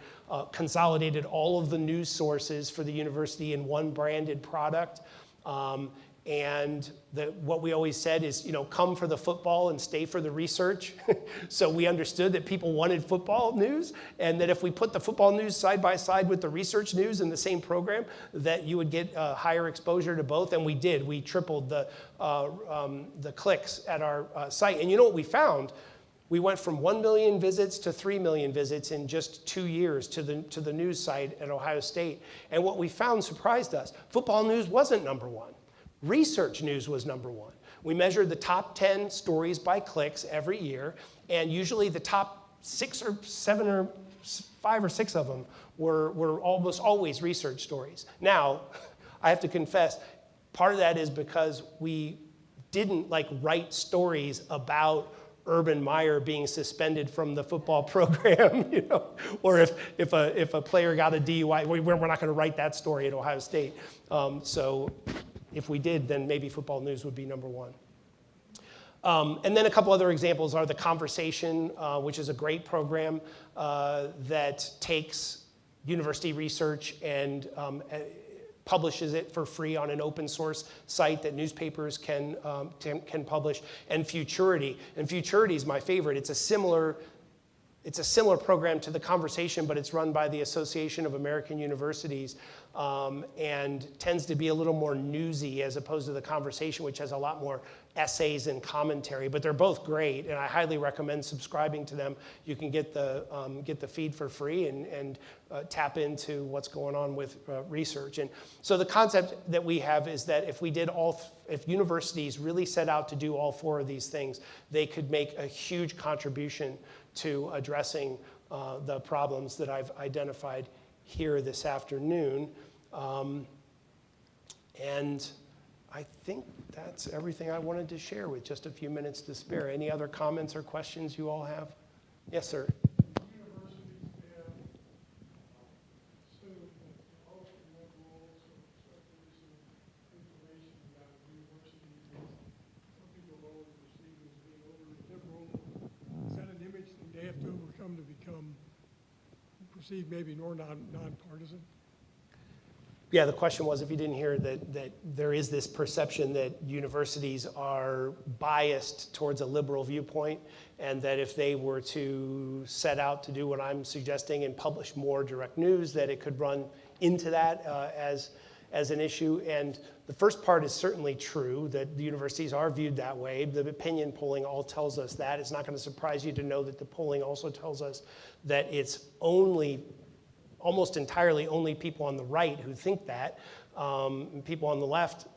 consolidated all of the news sources for the university in one branded product. And what we always said is, come for the football and stay for the research. So we understood that people wanted football news, and that if we put the football news side by side with the research news in the same program, that you would get higher exposure to both. And we did. We tripled the clicks at our site. And you know what we found? We went from 1 million visits to 3 million visits in just 2 years to the news site at Ohio State. And what we found surprised us. Football news wasn't number one. Research news was number one. We measured the top 10 stories by clicks every year, and usually the top 6 or 7 or 5 or 6 of them were almost always research stories. Now, I have to confess, part of that is because we didn't write stories about Urban Meyer being suspended from the football program, or if a player got a DUI, we're not going to write that story at Ohio State. So if we did, then maybe football news would be number one. And then a couple other examples are The Conversation, which is a great program that takes university research and publishes it for free on an open source site that newspapers can publish, and Futurity. And Futurity is my favorite. It's a similar program to The Conversation, but it's run by the Association of American Universities, and tends to be a little more newsy as opposed to The Conversation, which has a lot more essays and commentary, but they're both great, and I highly recommend subscribing to them. You can get the feed for free and tap into what's going on with research. And so the concept that we have is that if we did if universities really set out to do all 4 of these things, they could make a huge contribution to addressing the problems that I've identified here this afternoon. And I think that's everything I wanted to share with just a few minutes to spare. Any other comments or questions you all have? Yes, sir. Universities have assumed that all liberals or some information about universities is some people always perceive as being overly liberal. Is that an image that they have to overcome to become perceived maybe more nonpartisan? Yeah, the question was, if you didn't hear, that there is this perception that universities are biased towards a liberal viewpoint, and that if they were to set out to do what I'm suggesting and publish more direct news, that it could run into that as an issue. And the first part is certainly true, that the universities are viewed that way. The opinion polling all tells us that. It's not going to surprise you to know that the polling also tells us that it's almost entirely only people on the right who think that. People on the left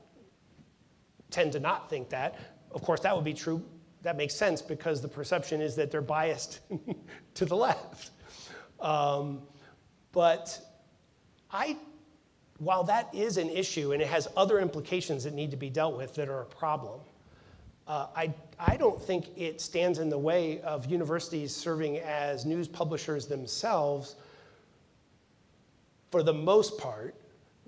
tend to not think that. Of course, that would be true. That makes sense because the perception is that they're biased to the left. But while that is an issue and it has other implications that need to be dealt with that are a problem, I don't think it stands in the way of universities serving as news publishers themselves for the most part,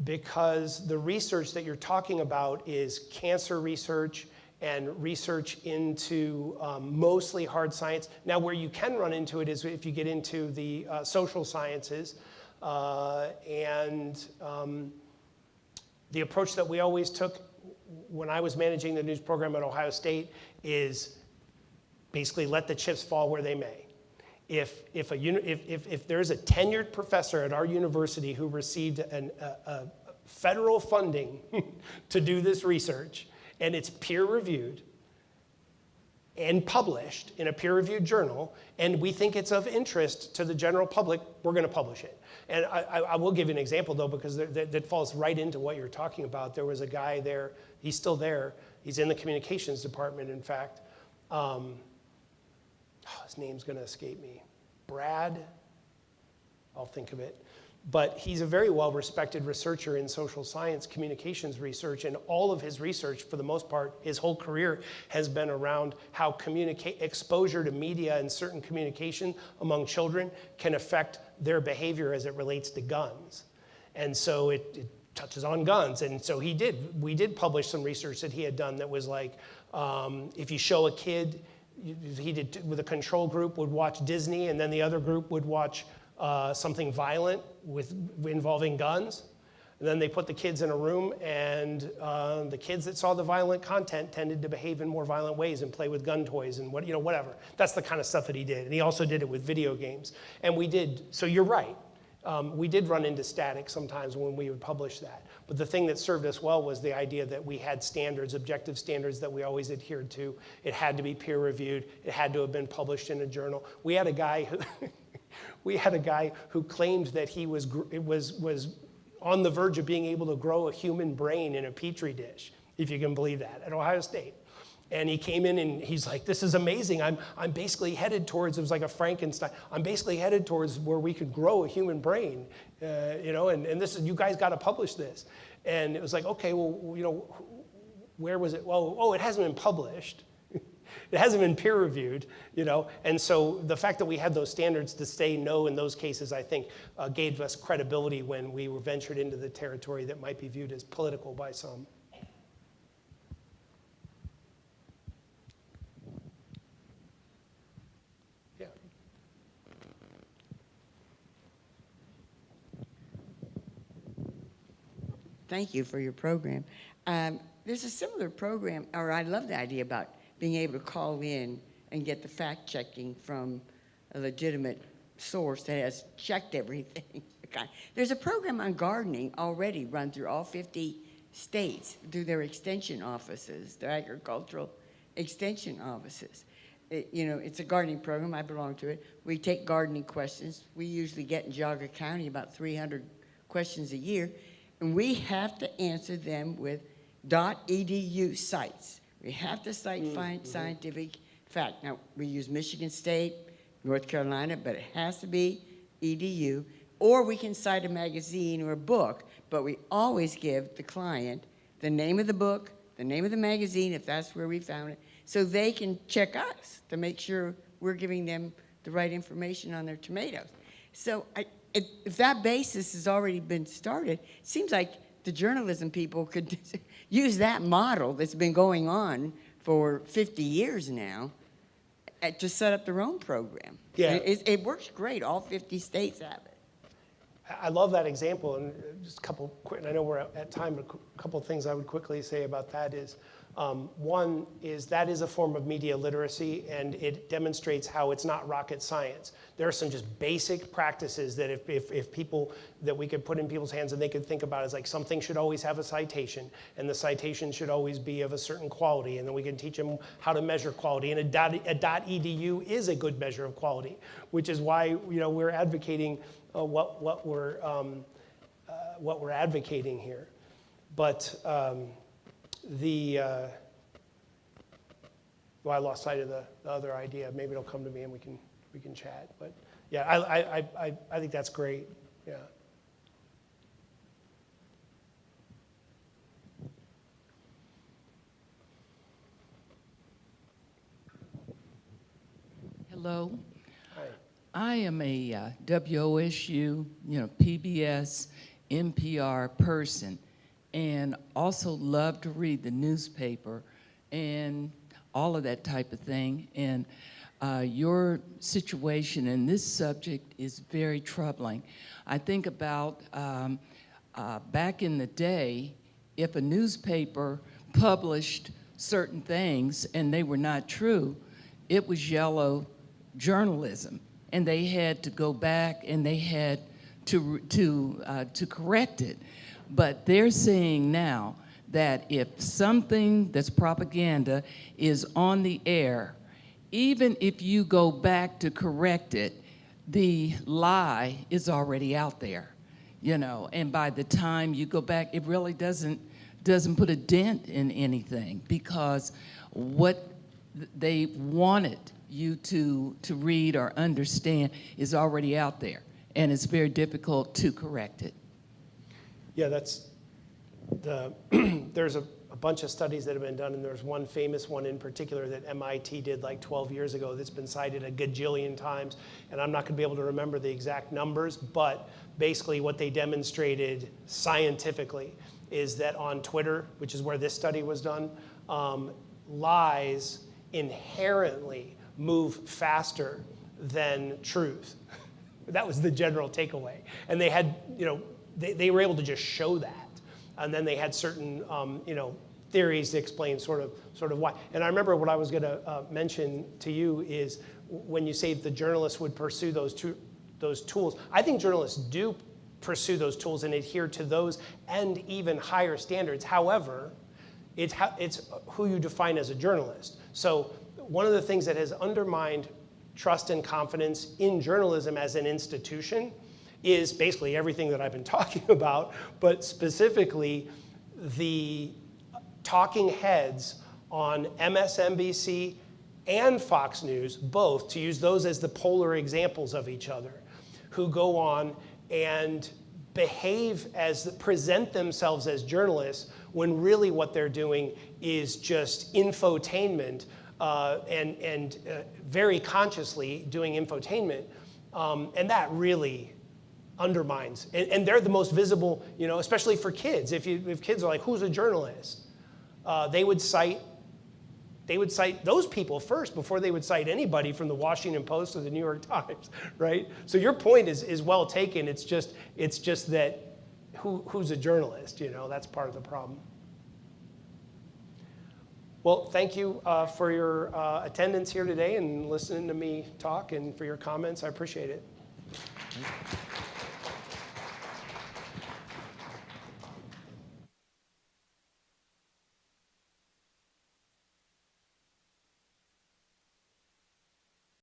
because the research that you're talking about is cancer research and research into mostly hard science. Now, where you can run into it is if you get into the social sciences, and the approach that we always took when I was managing the news program at Ohio State is basically let the chips fall where they may. If there's a tenured professor at our university who received a federal funding to do this research, and it's peer-reviewed and published in a peer-reviewed journal, and we think it's of interest to the general public, we're going to publish it. And I will give you an example, though, because that falls right into what you're talking about. There was a guy there, he's still there, he's in the communications department, in fact. His name's going to escape me. Brad, I'll think of it. But he's a very well-respected researcher in social science communications research, and all of his research, for the most part, his whole career has been around how exposure to media and certain communication among children can affect their behavior as it relates to guns. And so it touches on guns. And so we did publish some research that he had done that was like, if you show a kid, he did with a control group would watch Disney, and then the other group would watch something violent involving guns. And then they put the kids in a room, and the kids that saw the violent content tended to behave in more violent ways and play with gun toys and whatever. That's the kind of stuff that he did. And he also did it with video games. And we did, so you're right. We did run into static sometimes when we would publish that. But the thing that served us well was the idea that we had standards, objective standards that we always adhered to. It had to be peer reviewed. It had to have been published in a journal. We had a guy who claimed that he was on the verge of being able to grow a human brain in a petri dish, if you can believe that, at Ohio State. And he came in and he's like, this is amazing. I'm basically headed towards, it was like a Frankenstein, I'm basically headed towards where we could grow a human brain, and this is, you guys got to publish this. And it was like, okay, well, where was it? Well, it hasn't been published. It hasn't been peer reviewed, and so the fact that we had those standards to say no in those cases, I think, gave us credibility when we were ventured into the territory that might be viewed as political by some. Yeah. Thank you for your program. There's a similar program, or I love the idea about being able to call in and get the fact checking from a legitimate source that has checked everything. There's a program on gardening already run through all 50 states through their extension offices, their agricultural extension offices. You know, it's a gardening program. I belong to it. We take gardening questions. We usually get in Geauga County about 300 questions a year, and we have to answer them with .edu sites. We have to cite scientific fact. Now, we use Michigan State, North Carolina, but it has to be edu, or we can cite a magazine or a book, but we always give the client the name of the book, the name of the magazine, if that's where we found it, so they can check us to make sure we're giving them the right information on their tomatoes. So if that basis has already been started, it seems like the journalism people could use that model that's been going on for 50 years now to set up their own program. Yeah. It works great. All 50 states have it. I love that example, and just a couple quick, and I know we're at time, but a couple of things I would quickly say about that is, one is that is a form of media literacy, and it demonstrates how it's not rocket science. There are some just basic practices that if people, that we could put in people's hands and they could think about as like something should always have a citation, and the citation should always be of a certain quality, and then we can teach them how to measure quality, and a .edu is a good measure of quality, which is why we're advocating what we're advocating here. But well, I lost sight of the other idea. Maybe it'll come to me and we can chat. But yeah, I think that's great. Yeah. Hello. Hi. I am a WOSU, PBS, NPR person, and also love to read the newspaper and all of that type of thing. And your situation in this subject is very troubling. I think about back in the day, if a newspaper published certain things and they were not true, it was yellow journalism. And they had to go back and they had to correct it. But they're saying now that if something that's propaganda is on the air, even if you go back to correct it, the lie is already out there, and by the time you go back, it really doesn't put a dent in anything, because what they wanted you to read or understand is already out there, and it's very difficult to correct it. Yeah, that's there's a bunch of studies that have been done, and there's one famous one in particular that MIT did like 12 years ago that's been cited a gajillion times, and I'm not going to be able to remember the exact numbers, but basically what they demonstrated scientifically is that on Twitter, which is where this study was done, lies inherently move faster than truth. That was the general takeaway. And they had, they were able to just show that. And then they had certain, theories to explain sort of why. And I remember what I was going to mention to you is when you say the journalists would pursue those tools, I think journalists do pursue those tools and adhere to those and even higher standards. However, it's who you define as a journalist. So one of the things that has undermined trust and confidence in journalism as an institution is basically everything that I've been talking about, but specifically the talking heads on MSNBC and Fox News, both, to use those as the polar examples of each other, who go on and present themselves as journalists when really what they're doing is just infotainment, and very consciously doing infotainment, and that really undermines. And they're the most visible, especially for kids. If kids are like, who's a journalist? They would cite those people first before they would cite anybody from the Washington Post or the New York Times, right? So your point is well taken. It's just that who's a journalist? That's part of the problem. Well, thank you for your attendance here today and listening to me talk, and for your comments. I appreciate it.